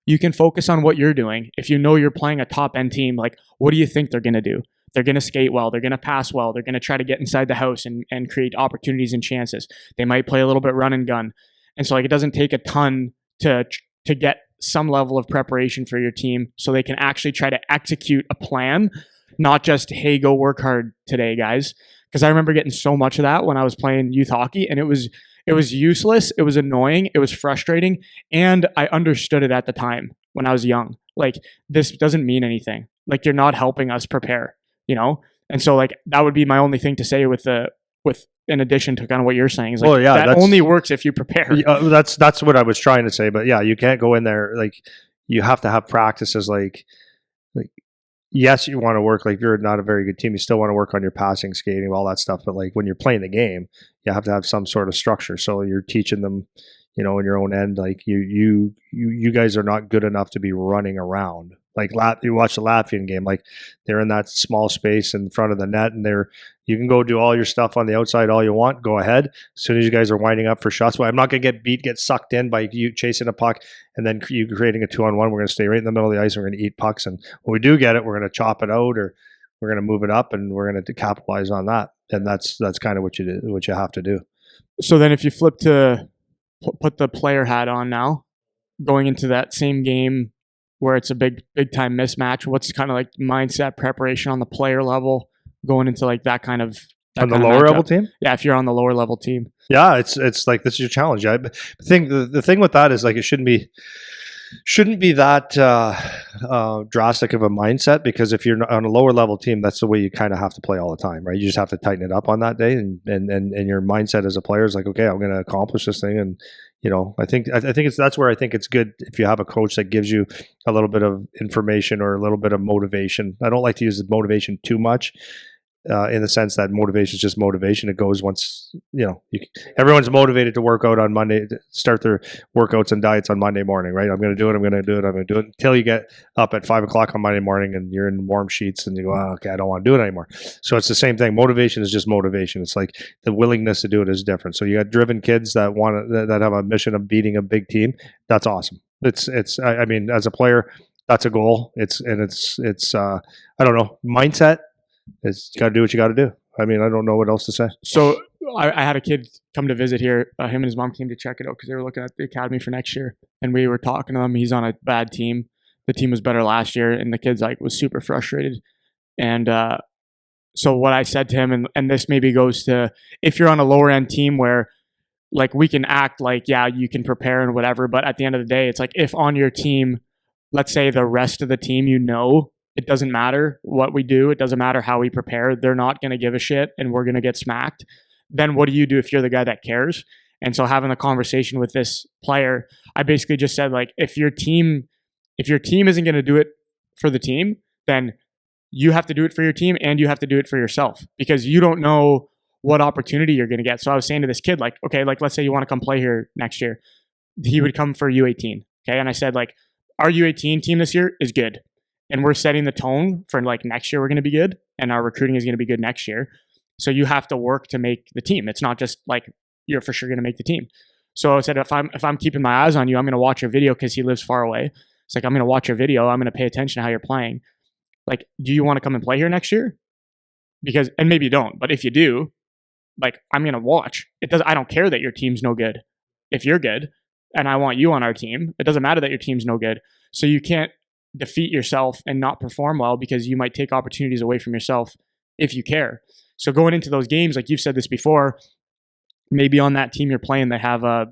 you can focus on what you're doing. If you know you're playing a top end team, like, what do you think they're going to do? They're going to skate well. They're going to pass well. They're going to try to get inside the house and create opportunities and chances. They might play a little bit run and gun. And so like, it doesn't take a ton to get some level of preparation for your team so they can actually try to execute a plan, not just, hey, go work hard today, guys. Because I remember getting so much of that when I was playing youth hockey, and it was useless. It was annoying. It was frustrating. And I understood it at the time when I was young. Like, this doesn't mean anything. Like, you're not helping us prepare, And so like, that would be my only thing to say with in addition to kind of what you're saying is like, that only works if you prepare. That's what I was trying to say. But yeah, you can't go in there. Like, you have to have practices like yes, you want to work, like if you're not a very good team, you still want to work on your passing, skating, all that stuff. But like when you're playing the game, you have to have some sort of structure. So you're teaching them, in your own end, like you guys are not good enough to be running around. Like you watch the Latvian game, like they're in that small space in front of the net, and you can go do all your stuff on the outside all you want. Go ahead. As soon as you guys are winding up for shots, well, I'm not going to get sucked in by you chasing a puck and then you creating a 2-on-1. We're going to stay right in the middle of the ice. And we're going to eat pucks, and when we do get it, we're going to chop it out, or we're going to move it up, and we're going to capitalize on that. And that's kind of what you have to do. So then, if you flip to put the player hat on now, going into that same game where it's a big time mismatch, what's kind of like mindset preparation on the player level going into like that kind of on the lower level team? Yeah, if you're on the lower level team. Yeah, it's like this is your challenge. The thing with that is like it shouldn't be that drastic of a mindset, because if you're on a lower level team, that's the way you kind of have to play all the time, right? You just have to tighten it up on that day, and your mindset as a player is like, okay, I'm going to accomplish this thing, and I think that's where I think it's good if you have a coach that gives you a little bit of information or a little bit of motivation. I don't like to use the motivation too much. In the sense that motivation is just motivation. It goes once, everyone's motivated to work out on Monday, to start their workouts and diets on Monday morning, right? I'm going to do it until you get up at 5:00 on Monday morning and you're in warm sheets and you go, oh, okay, I don't want to do it anymore. So it's the same thing. Motivation is just motivation. It's like the willingness to do it is different. So you got driven kids that that have a mission of beating a big team. That's awesome. I mean, as a player, that's a goal. It's I don't know, mindset. You got to do what you got to do. I mean, I don't know what else to say. So I had a kid come to visit here. Him and his mom came to check it out because they were looking at the academy for next year, and we were talking to him. He's on a bad team. The team was better last year, and the kid's like was super frustrated. And so what I said to him, and this maybe goes to if you're on a lower end team where like we can act like, yeah, you can prepare and whatever, but at the end of the day, it's like if on your team, let's say the rest of the team, it doesn't matter what we do. It doesn't matter how we prepare. They're not going to give a shit and we're going to get smacked. Then what do you do if you're the guy that cares? And so having a conversation with this player, I basically just said, like, if your team isn't going to do it for the team, then you have to do it for your team and you have to do it for yourself, because you don't know what opportunity you're going to get. So I was saying to this kid, like, okay, like let's say you want to come play here next year. He would come for U18. Okay. And I said, like, our U18 team this year is good. And we're setting the tone for like next year we're going to be good, and our recruiting is going to be good next year. So you have to work to make the team. It's not just like you're for sure going to make the team. So I said, if I'm keeping my eyes on you, I'm going to watch your video, because he lives far away. It's like, I'm going to watch your video. I'm going to pay attention to how you're playing. Like, do you want to come and play here next year? Because, and maybe you don't, but if you do, like, I'm going to watch. I don't care that your team's no good. If you're good and I want you on our team, it doesn't matter that your team's no good. So you can't defeat yourself and not perform well, because you might take opportunities away from yourself if you care. So going into those games, like you've said this before, maybe on that team you're playing, they have a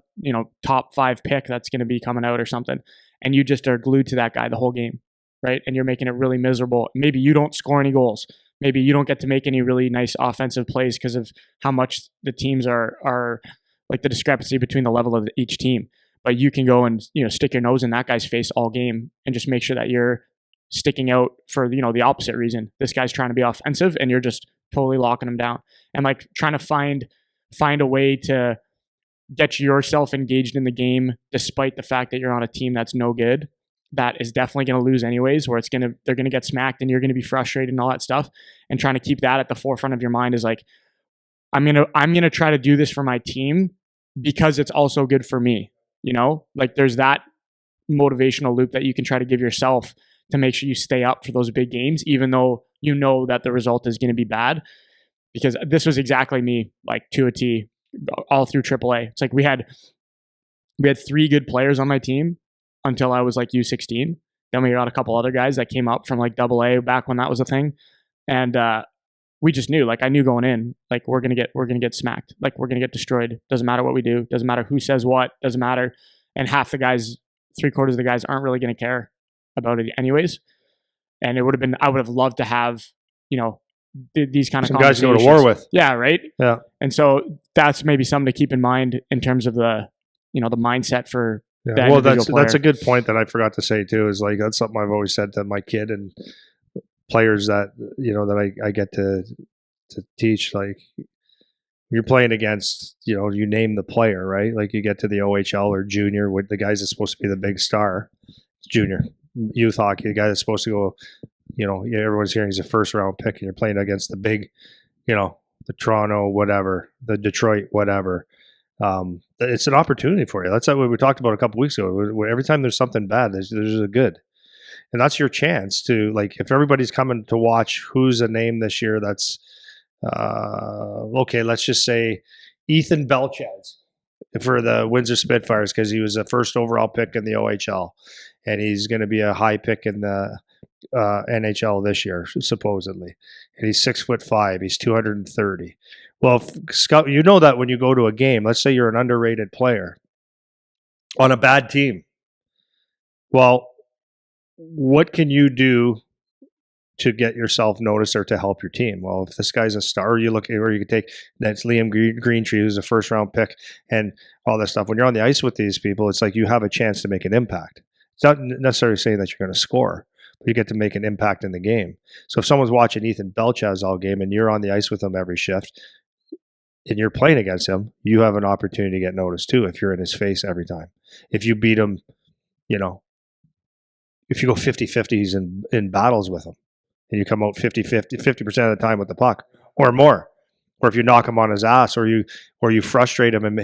top 5 pick that's going to be coming out or something, and you just are glued to that guy the whole game, right? And you're making it really miserable. Maybe you don't score any goals. Maybe you don't get to make any really nice offensive plays because of how much the teams are like the discrepancy between the level of each team. But you can go and stick your nose in that guy's face all game and just make sure that you're sticking out for the opposite reason. This guy's trying to be offensive and you're just totally locking him down, and like trying to find a way to get yourself engaged in the game despite the fact that you're on a team that's no good, that is definitely going to lose anyways, where they're going to get smacked and you're going to be frustrated and all that stuff. And trying to keep that at the forefront of your mind is like, I'm going to try to do this for my team because it's also good for me. Like there's that motivational loop that you can try to give yourself to make sure you stay up for those big games, even though you know that the result is going to be bad. Because this was exactly me, like to a T, all through AAA. It's like we had 3 good players on my team until I was like U16. Then we got a couple other guys that came up from like AA back when that was a thing, and we just knew, like I knew going in, like we're gonna get smacked, like we're gonna get destroyed. Doesn't matter what we do, doesn't matter who says what, doesn't matter. And half the guys, 3/4 of the guys aren't really gonna care about it anyways. And I would have loved to have these kind of some guys to go to war with. Yeah, right. Yeah. And so that's maybe something to keep in mind in terms of the the mindset for. Yeah. Well, that's a good point that I forgot to say too. Is like that's something I've always said to my kid, and players that that I get to teach, like you're playing against, you name the player, right? Like you get to the OHL or junior, with the guys that's supposed to be the big star, junior youth hockey, the guy that's supposed to go, everyone's hearing he's a first round pick, and you're playing against the big, the Toronto, whatever, the Detroit, whatever. It's an opportunity for you. That's what we talked about a couple weeks ago. Every time there's something bad, there's a good. And that's your chance to, like, if everybody's coming to watch who's a name this year, that's okay, let's just say Ethan Belchez for the Windsor Spitfires, because he was a first overall pick in the OHL, and he's going to be a high pick in the NHL this year, supposedly. And he's 6'5", he's 230. Well, Scout, that when you go to a game, let's say you're an underrated player on a bad team. Well, what can you do to get yourself noticed or to help your team? Well, if this guy's a star, you could take that's Liam Greentree, who's a first round pick, and all that stuff. When you're on the ice with these people, it's like you have a chance to make an impact. It's not necessarily saying that you're going to score, but you get to make an impact in the game. So if someone's watching Ethan Belchez all game and you're on the ice with him every shift and you're playing against him, you have an opportunity to get noticed too if you're in his face every time. If you beat him, if you go 50-50s in battles with him, and you come out 50% of the time with the puck or more, or if you knock him on his ass, or you frustrate him and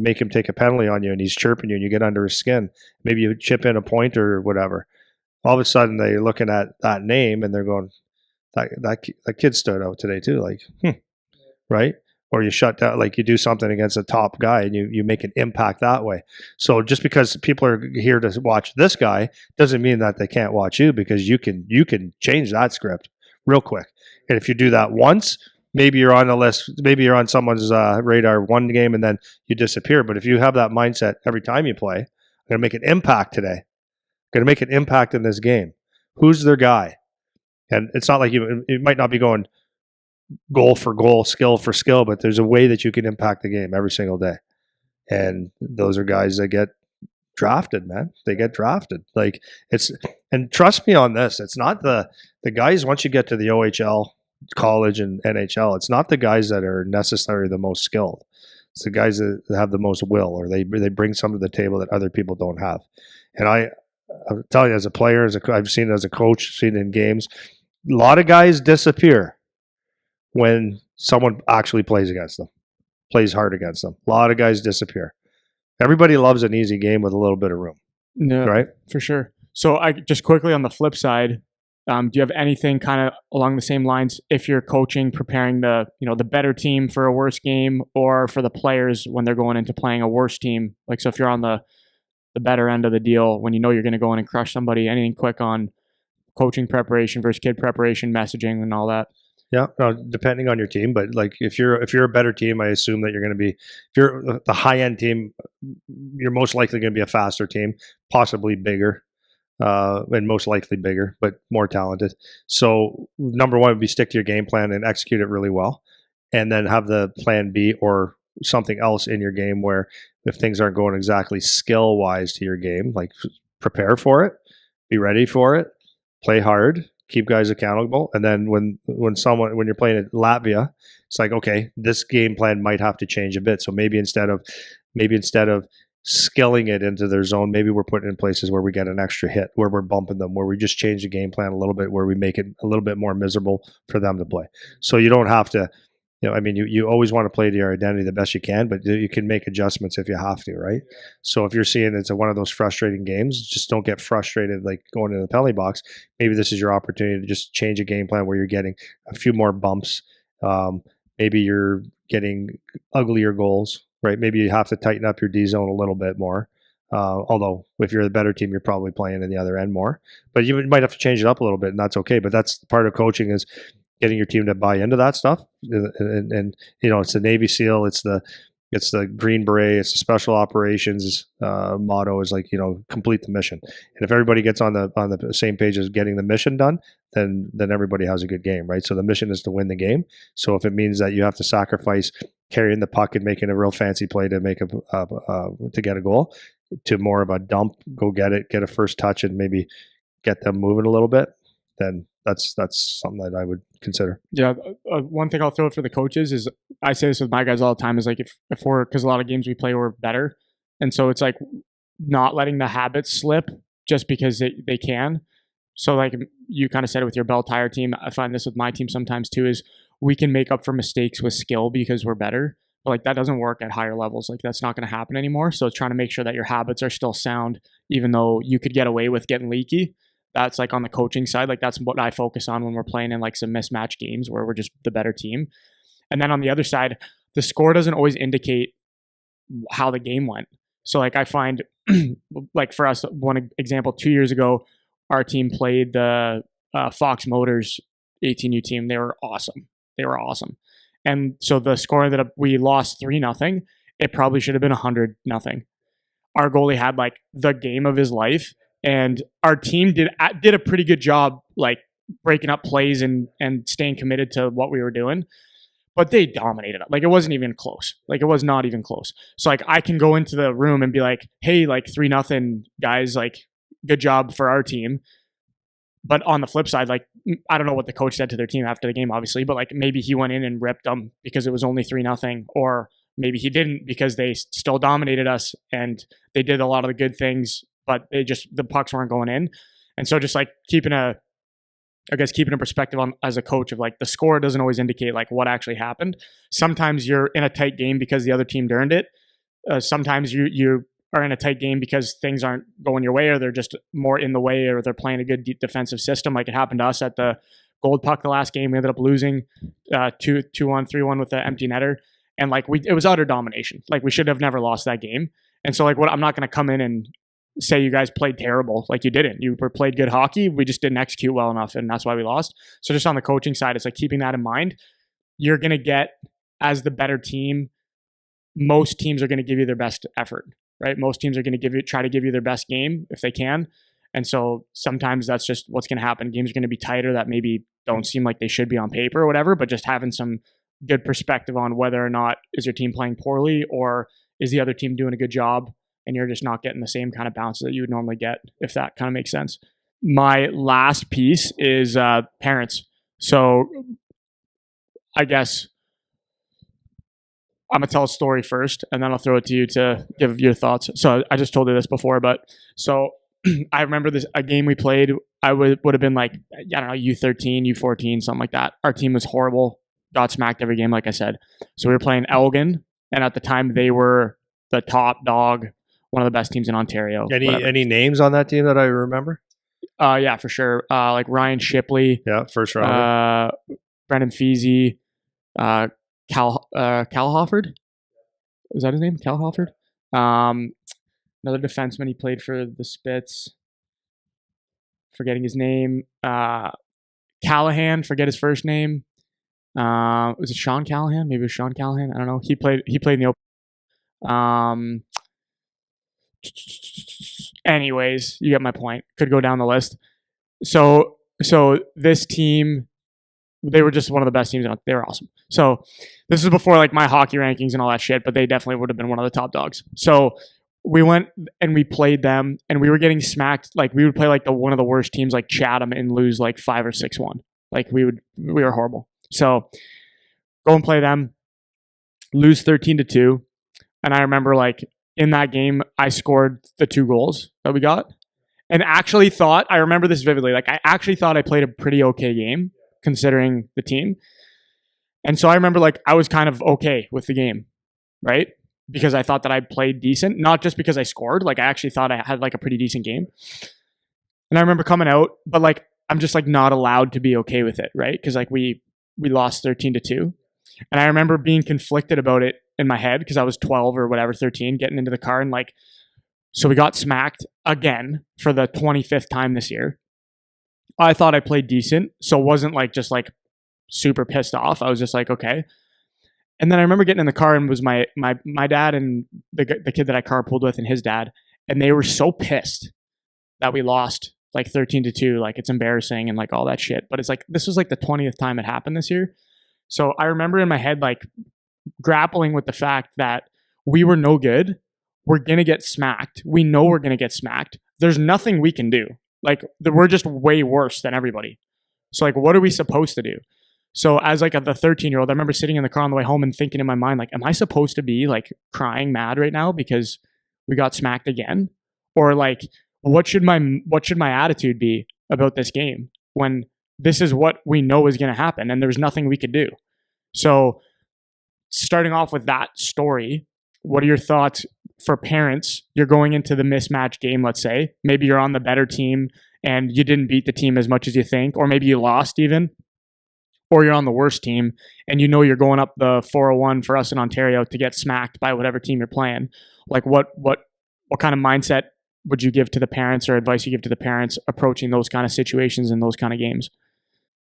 make him take a penalty on you, and he's chirping you and you get under his skin, maybe you chip in a point or whatever, all of a sudden they're looking at that name and they're going, that kid stood out today too, like, right? Or you shut down, like you do something against a top guy and you make an impact that way. So just because people are here to watch this guy doesn't mean that they can't watch you, because you can change that script real quick. And if you do that once, maybe you're on the list, maybe you're on someone's radar one game and then you disappear. But if you have that mindset every time you play, I'm going to make an impact today. I'm going to make an impact in this game. Who's their guy? And it's not like it might not be going goal for goal, skill for skill, but there's a way that you can impact the game every single day. And those are guys that get drafted, man. They get drafted. Like and trust me on this, it's not the guys, once you get to the OHL, college, and NHL, it's not the guys that are necessarily the most skilled. It's the guys that have the most will, or they bring something to the table that other people don't have. And I'm telling you, as a player, I've seen it as a coach, seen it in games, a lot of guys disappear when someone actually plays against them, plays hard against them. A lot of guys disappear. Everybody loves an easy game with a little bit of room. No, right? For sure. So I just quickly on the flip side, do you have anything kind of along the same lines if you're coaching, preparing the better team for a worse game, or for the players when they're going into playing a worse team? Like, so if you're on the better end of the deal, when you're going to go in and crush somebody, anything quick on coaching preparation versus kid preparation, messaging, and all that? Yeah, depending on your team, but like if you're a better team, I assume that you're going to be, if you're the high end team, you're most likely going to be a faster team, possibly bigger, and most likely bigger, but more talented. So number one would be stick to your game plan and execute it really well, and then have the plan B or something else in your game where if things aren't going exactly skill wise to your game, like prepare for it, be ready for it, play hard, keep guys accountable. And then when you're playing at Latvia, it's like, okay, this game plan might have to change a bit. So maybe instead of skilling it into their zone, maybe we're putting in places where we get an extra hit, where we're bumping them, where we just change the game plan a little bit, where we make it a little bit more miserable for them to play. So you don't have to, you always want to play to your identity the best you can, but you can make adjustments if you have to, right? So if you're seeing it's one of those frustrating games, just don't get frustrated like going into the penalty box. Maybe this is your opportunity to just change a game plan where you're getting a few more bumps. Maybe you're getting uglier goals, right? Maybe you have to tighten up your D zone a little bit more. Although if you're the better team, you're probably playing in the other end more. But you might have to change it up a little bit, and that's okay. But that's part of coaching, is getting your team to buy into that stuff. And it's the Navy SEAL, it's the Green Beret, it's the Special Operations motto is like, complete the mission. And if everybody gets on the same page as getting the mission done, then everybody has a good game, right? So the mission is to win the game. So if it means that you have to sacrifice carrying the puck and making a real fancy play to make to get a goal, to more of a dump, go get it, get a first touch, and maybe get them moving a little bit, then that's something that I would consider. Yeah, one thing I'll throw for the coaches is I say this with my guys all the time is like if we're because a lot of games we play we're better, and so it's like not letting the habits slip just because they can. So like you kind of said it with your bell tire team, I find this with my team sometimes too is we can make up for mistakes with skill because we're better. But like that doesn't work at higher levels. Like that's not going to happen anymore. So it's trying to make sure that your habits are still sound, even though you could get away with getting leaky. That's like on the coaching side. Like that's what I focus on when we're playing in like some mismatch games where we're just the better team. And then on the other side, the score doesn't always indicate how the game went. So like I find like for us, one example, 2 years ago, our team played the Fox Motors 18U team. They were awesome. They were awesome. And so the score ended up, we lost 3-0. It probably should have been 100-0. Our goalie had like the game of his life, and our team did a pretty good job like breaking up plays and staying committed to what we were doing. But they dominated it. Like it wasn't even close. Like it was not even close. So like I can go into the room and be like, "Hey, like 3-0 guys, like good job for our team." But on the flip side, like I don't know what the coach said to their team after the game, obviously, but like maybe he went in and ripped them because it was only 3-0, or maybe he didn't because they still dominated us and they did a lot of the good things, but the pucks weren't going in. And so just like keeping a perspective on as a coach of like the score doesn't always indicate like what actually happened. Sometimes you're in a tight game because the other team earned it. Sometimes you are in a tight game because things aren't going your way, or they're just more in the way, or they're playing a good defensive system. Like it happened to us at the Gold Puck the last game. We ended up losing 2-1, 3-1 with the empty netter, and like it was utter domination. Like we should have never lost that game. And so like I'm not going to come in and say you guys played terrible. Like you didn't. You played good hockey. We just didn't execute well enough, and that's why we lost. So just on the coaching side, it's like keeping that in mind. You're going to get, as the better team, most teams are going to give you their best effort, right? Most teams are going to try to give you their best game if they can. And so sometimes that's just what's going to happen. Games are going to be tighter that maybe don't seem like they should be on paper or whatever, but just having some good perspective on whether or not is your team playing poorly or is the other team doing a good job, and you're just not getting the same kind of bounce that you would normally get, if that kind of makes sense. My last piece is parents. So I guess I'm going to tell a story first, and then I'll throw it to you to give your thoughts. So I just told you this before, but so I remember a game we played. I would have been like, I don't know, U13, U14, something like that. Our team was horrible, got smacked every game, like I said. So we were playing Elgin, and at the time they were the top dog, one of the best teams in Ontario. Any names on that team that I remember? Yeah, for sure. Like Ryan Shipley. Yeah, first round. Brendan Feasy. Cal Hofford. Was that his name? Cal Hofford. Another defenseman. He played for the Spits. Forgetting his name. Callahan. Forget his first name. Was it Sean Callahan? Maybe it was Sean Callahan. I don't know. He played in the open. Anyways, you get my point. Could go down the list. So this team, they were just one of the best teams. They were awesome. So this is before like my hockey rankings and all that shit, but they definitely would have been one of the top dogs. So we went and we played them, and we were getting smacked. Like we would play like one of the worst teams like Chatham and lose like 5 or 6-1. Like we were horrible. So go and play them, lose 13-2. And I remember like in that game, I scored the 2 goals that we got, and actually thought, I remember this vividly, like I actually thought I played a pretty okay game considering the team. And so I remember like I was kind of okay with the game, right? Because I thought that I played decent, not just because I scored. Like I actually thought I had like a pretty decent game. And I remember coming out, but like I'm just like not allowed to be okay with it, right? Because like we lost 13-2. And I remember being conflicted about it in my head because I was 12 or whatever, 13, getting into the car, and like, so we got smacked again for the 25th time this year. I thought I played decent, so it wasn't like just like super pissed off. I was just like, okay. And then I remember getting in the car, and it was my dad and the kid that I carpooled with and his dad, and they were so pissed that we lost like 13-2. Like it's embarrassing and like all that shit. But it's like this was like the 20th time it happened this year. So I remember in my head like grappling with the fact that we were no good. We're gonna get smacked. We know we're gonna get smacked. There's nothing we can do. Like we're just way worse than everybody. So like, what are we supposed to do? So as like the 13-year-old, I remember sitting in the car on the way home and thinking in my mind, like, am I supposed to be like crying mad right now because we got smacked again? Or like, what should my attitude be about this game when this is what we know is going to happen and there's nothing we could do? So starting off with that story, what are your thoughts for parents? You're going into the mismatch game, let's say. Maybe you're on the better team and you didn't beat the team as much as you think, or maybe you lost even, or you're on the worst team and you know you're going up the 401 for us in Ontario to get smacked by whatever team you're playing. Like what kind of mindset would you give to the parents, or advice you give to the parents approaching those kind of situations and those kind of games?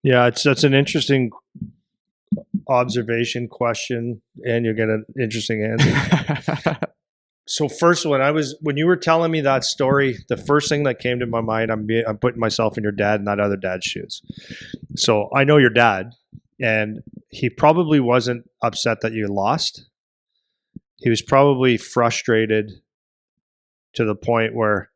Yeah, that's an interesting observation question, and you get an interesting answer. So first, when you were telling me that story, the first thing that came to my mind, I'm putting myself in your dad and that other dad's shoes. So I know your dad, and he probably wasn't upset that you lost. He was probably frustrated to the point where,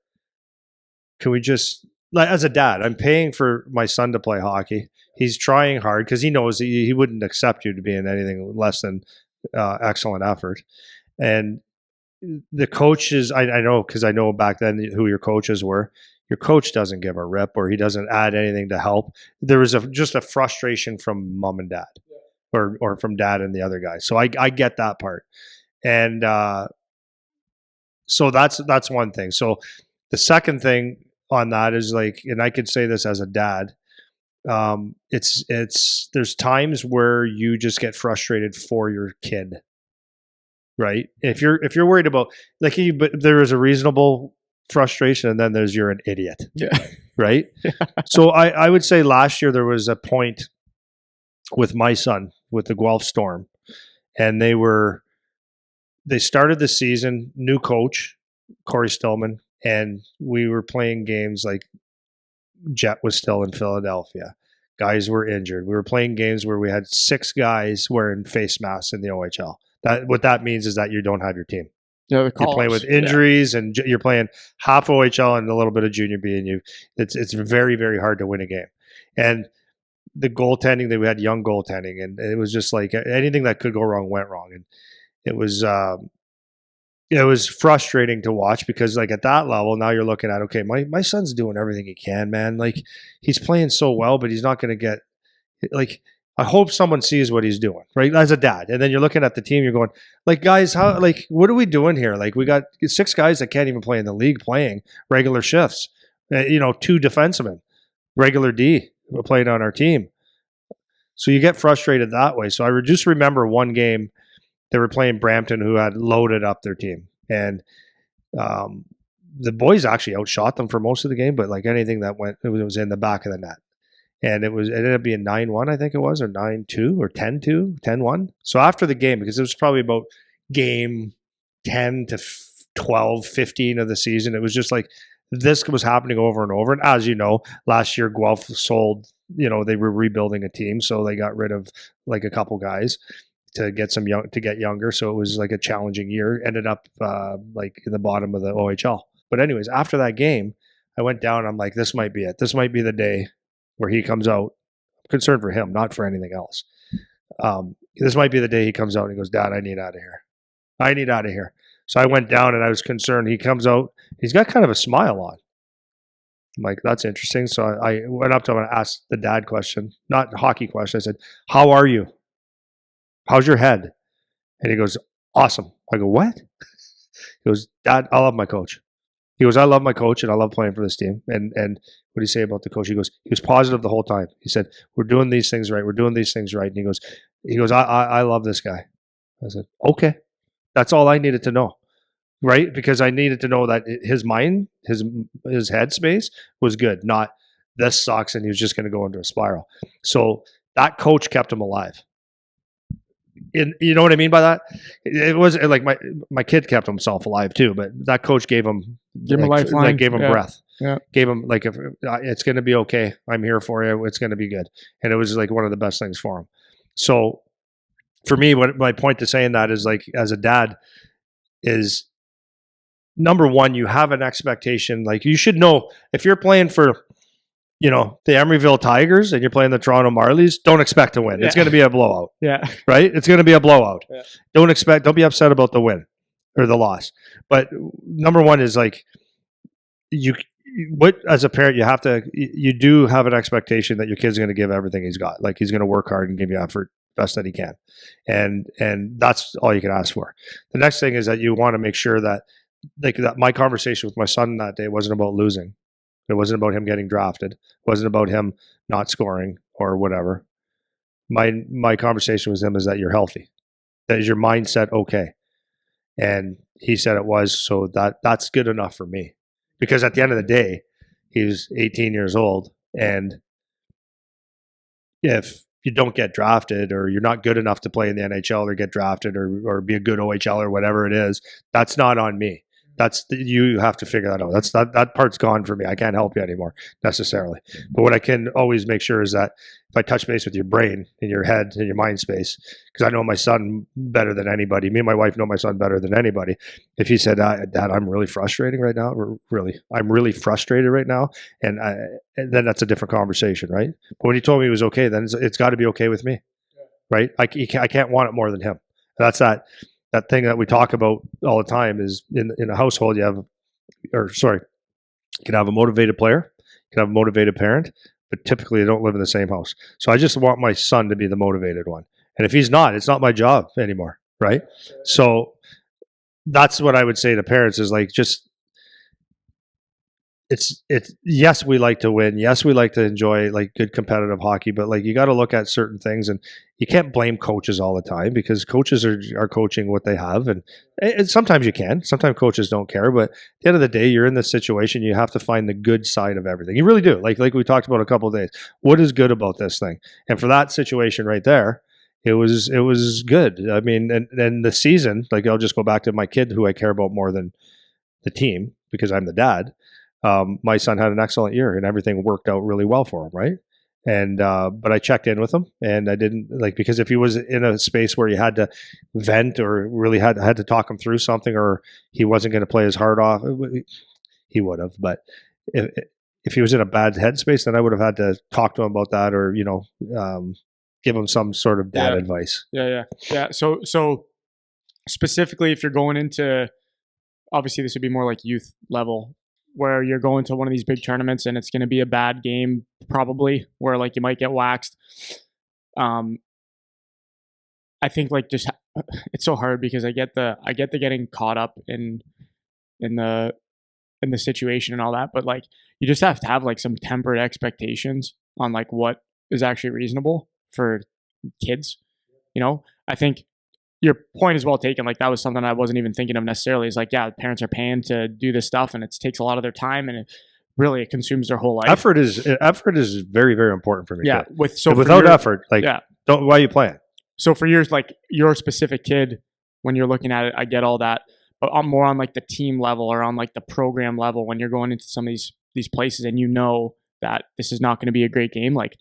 can we just, like, as a dad, I'm paying for my son to play hockey. He's trying hard because he knows he wouldn't accept you to be in anything less than excellent effort. And the coaches, I know, because I know back then who your coaches were. Your coach doesn't give a rip, or he doesn't add anything to help. There was just a frustration from mom and dad, or from dad and the other guy. So I get that part, and so that's one thing. So the second thing on that is, like, and I could say this as a dad. It's there's times where you just get frustrated for your kid, right? If you're worried about, like, but there is a reasonable frustration, and then there's, you're an idiot, Yeah. right? So I would say last year there was a point with my son with the Guelph Storm, and they started the season, new coach Corey Stillman, and we were playing games like Jet was still in Philadelphia. Guys were injured. We were playing games where we had 6 guys wearing face masks in the OHL. What that means is that you don't have your team. Yeah, the You're playing with injuries, and you're playing half OHL and a little bit of junior B, and it's very, very hard to win a game. And the goaltending, we had young goaltending, and it was just like anything that could go wrong went wrong, and it was frustrating to watch, because, like, at that level, now you're looking at, okay, my son's doing everything he can, man. Like, he's playing so well, but he's not going to get, like, I hope someone sees what he's doing, right? As a dad. And then you're looking at the team, you're going, like, guys, what are we doing here? Like, we got 6 guys that can't even play in the league playing regular shifts. 2 defensemen, regular D, playing on our team. So you get frustrated that way. So I just remember one game, they were playing Brampton, who had loaded up their team. And the boys actually outshot them for most of the game, but like anything that went, it was in the back of the net. And it ended up being 9-1, I think it was, or 9-2, or 10-2, 10-1. So after the game, because it was probably about game 10 to 12, 15 of the season, it was just like this was happening over and over. And as you know, last year Guelph sold, they were rebuilding a team, so they got rid of like a couple guys to get younger. So it was like a challenging year. Ended up like in the bottom of the OHL. But anyways, after that game, I went down. I'm like, this might be it. This might be the day where he comes out. I'm concerned for him, not for anything else. This might be the day he comes out and he goes, Dad, I need out of here. I need out of here. So I went down and I was concerned. He comes out. He's got kind of a smile on. I'm like, that's interesting. So I went up to him and asked the dad question, not hockey question. I said, how are you? How's your head? And he goes, awesome. I go, what? He goes, Dad, I love my coach. He goes, I love my coach and I love playing for this team. And what do you say about the coach? He goes, he was positive the whole time. He said, we're doing these things right. We're doing these things right. And he goes, I love this guy. I said, okay. That's all I needed to know. Right? Because I needed to know that his mind, his headspace was good, not this sucks and he was just going to go into a spiral. So that coach kept him alive. You know what I mean by that? It was like my kid kept himself alive too, but that coach gave him a lifeline, like gave him breath, yeah. Gave him like, if it's going to be okay, I'm here for you. It's going to be good, and it was like one of the best things for him. So for me, what my point to saying that is, like, as a dad, is number one, you have an expectation. Like you should know if you're playing for, the Emeryville Tigers and you're playing the Toronto Marlies, don't expect to win. Yeah. It's going to be a blowout. Yeah. Right? It's going to be a blowout. Yeah. Don't be upset about the win or the loss. But number one is like as a parent, you do have an expectation that your kid's going to give everything he's got. Like he's going to work hard and give you effort best that he can. And that's all you can ask for. The next thing is that you want to make sure that that my conversation with my son that day wasn't about losing. It wasn't about him getting drafted. It wasn't about him not scoring or whatever. My conversation with him is that you're healthy. That is your mindset okay? And he said it was, so that's good enough for me. Because at the end of the day, he was 18 years old, and if you don't get drafted or you're not good enough to play in the NHL or get drafted or be a good OHL or whatever it is, that's not on me. You have to figure that out. That part's gone for me. I can't help you anymore necessarily. But what I can always make sure is that if I touch base with your brain and your head and your mind space, because I know my son better than anybody. Me and my wife know my son better than anybody. If he said, "Dad, I'm really frustrating right now," I'm really frustrated right now, and then that's a different conversation, right? But when he told me he was okay, then it's got to be okay with me, right? I can't want it more than him. That's that thing that we talk about all the time is in a household you can have a motivated player, you can have a motivated parent, but typically they don't live in the same house. So I just want my son to be the motivated one. And if he's not, it's not my job anymore, right? So that's what I would say to parents is like just it's yes, we like to win. Yes, we like to enjoy like good competitive hockey, but like you got to look at certain things, and you can't blame coaches all the time because coaches are coaching what they have, and sometimes you can. Sometimes coaches don't care, but at the end of the day, you're in this situation. You have to find the good side of everything. You really do. Like we talked about a couple of days. What is good about this thing? And for that situation right there, it was good. I mean, and the season, like I'll just go back to my kid who I care about more than the team because I'm the dad. My son had an excellent year and everything worked out really well for him, right? And but I checked in with him, and I didn't because if he was in a space where you had to vent or really had to talk him through something, or he wasn't going to play his heart off, he would have. But if he was in a bad headspace, then I would have had to talk to him about that, or give him some sort of dad advice. Yeah. So specifically, if you're going into, obviously this would be more like youth level, where you're going to one of these big tournaments and it's going to be a bad game, probably, where like you might get waxed. I think like just it's so hard because I get the getting caught up in the situation and all that, but like you just have to have like some tempered expectations on like what is actually reasonable for kids. I think your point is well taken. Like that was something I wasn't even thinking of necessarily. It's like, yeah, parents are paying to do this stuff, and it takes a lot of their time, and it consumes their whole life. Effort is very, very important for me. Yeah, without effort, like why are you playing? So for yours, like your specific kid, when you're looking at it, I get all that, but I'm more on like the team level or on like the program level when you're going into some of these places and you know that this is not going to be a great game. Like,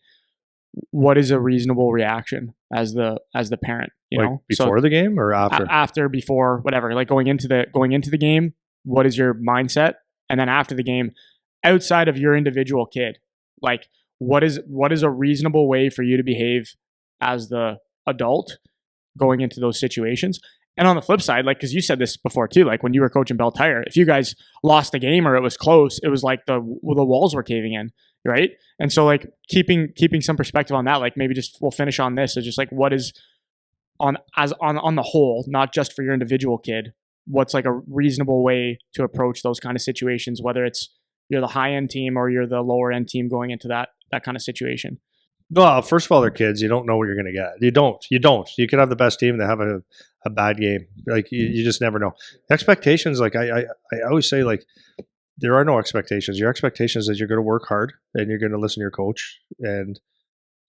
what is a reasonable reaction as the parent? Before the game or after? Before, whatever. Like going into the game, what is your mindset? And then after the game, outside of your individual kid, like what is a reasonable way for you to behave as the adult going into those situations? And on the flip side, like, because you said this before too, like when you were coaching Bell Tire, if you guys lost the game or it was close, it was like the walls were caving in, right? And so like keeping some perspective on that, like maybe just we'll finish on this. So just like what is on the whole, not just for your individual kid, what's like a reasonable way to approach those kind of situations, whether it's you're the high end team or you're the lower end team going into that kind of situation? Well, first of all, they're kids. You don't know what you're going to get. You don't. You can have the best team. They have a bad game. Like you just never know. Expectations, like I always say, like there are no expectations. Your expectation is that you're going to work hard and you're going to listen to your coach, and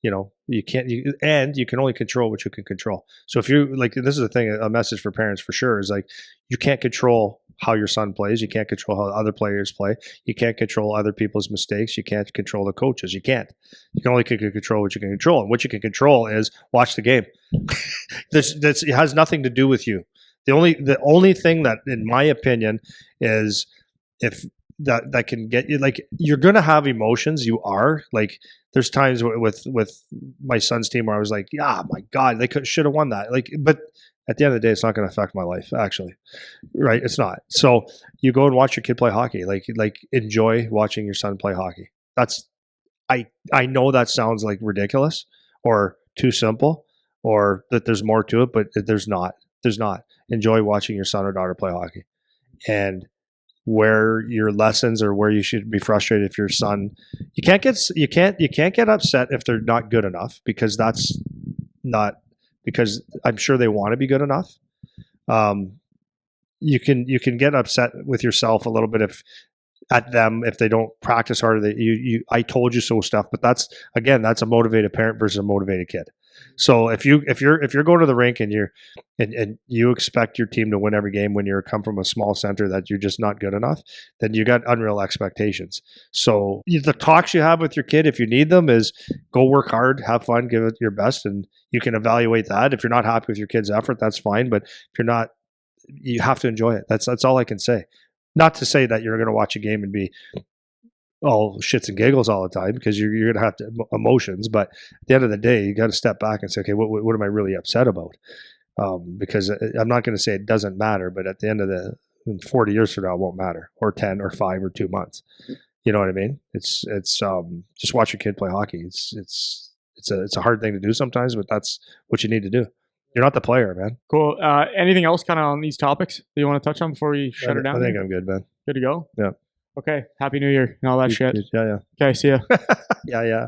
you can only control what you can control. So if you like, this is the thing, a message for parents for sure is like, you can't control how your son plays. You can't control how other players play. You can't control other people's mistakes. You can't control the coaches. You can't. You can only control what you can control. And what you can control is watch the game. It has nothing to do with you. The only thing that, in my opinion, is if that can get you, like, you're gonna have emotions. You are like, there's times with my son's team where I was like, yeah, my God, they should have won that. Like, but at the end of the day, it's not going to affect my life, actually, right? It's not. So you go and watch your kid play hockey. Like enjoy watching your son play hockey. That's I know that sounds like ridiculous or too simple, or that there's more to it, but there's not. There's not. Enjoy watching your son or daughter play hockey, and where your lessons, or where you should be frustrated if your son, you can't get upset if they're not good enough, because that's not, because I'm sure they want to be good enough. You can get upset with yourself a little bit at them if they don't practice harder. That you I told you so stuff, but that's a motivated parent versus a motivated kid. So if you're going to the rink and you expect your team to win every game when you come from a small center that you're just not good enough, then you got unreal expectations. So the talks you have with your kid, if you need them, is go work hard, have fun, give it your best, and you can evaluate that. If you're not happy with your kid's effort, that's fine. But if you're not, you have to enjoy it. That's all I can say. Not to say that you're going to watch a game and be all shits and giggles all the time, because you're going to have emotions. But at the end of the day, you got to step back and say, okay, what am I really upset about? Because I'm not going to say it doesn't matter, but at the end of 40 years from now, it won't matter, or 10 or 5 or 2 months. You know what I mean? It's just watch your kid play hockey. It's a hard thing to do sometimes, but that's what you need to do. You're not the player, man. Cool. Anything else kind of on these topics that you want to touch on before we shut her down? I think I'm good, man. Good to go? Yeah. Okay. Happy New Year and all that shit. Yeah. Okay, see ya. Yeah.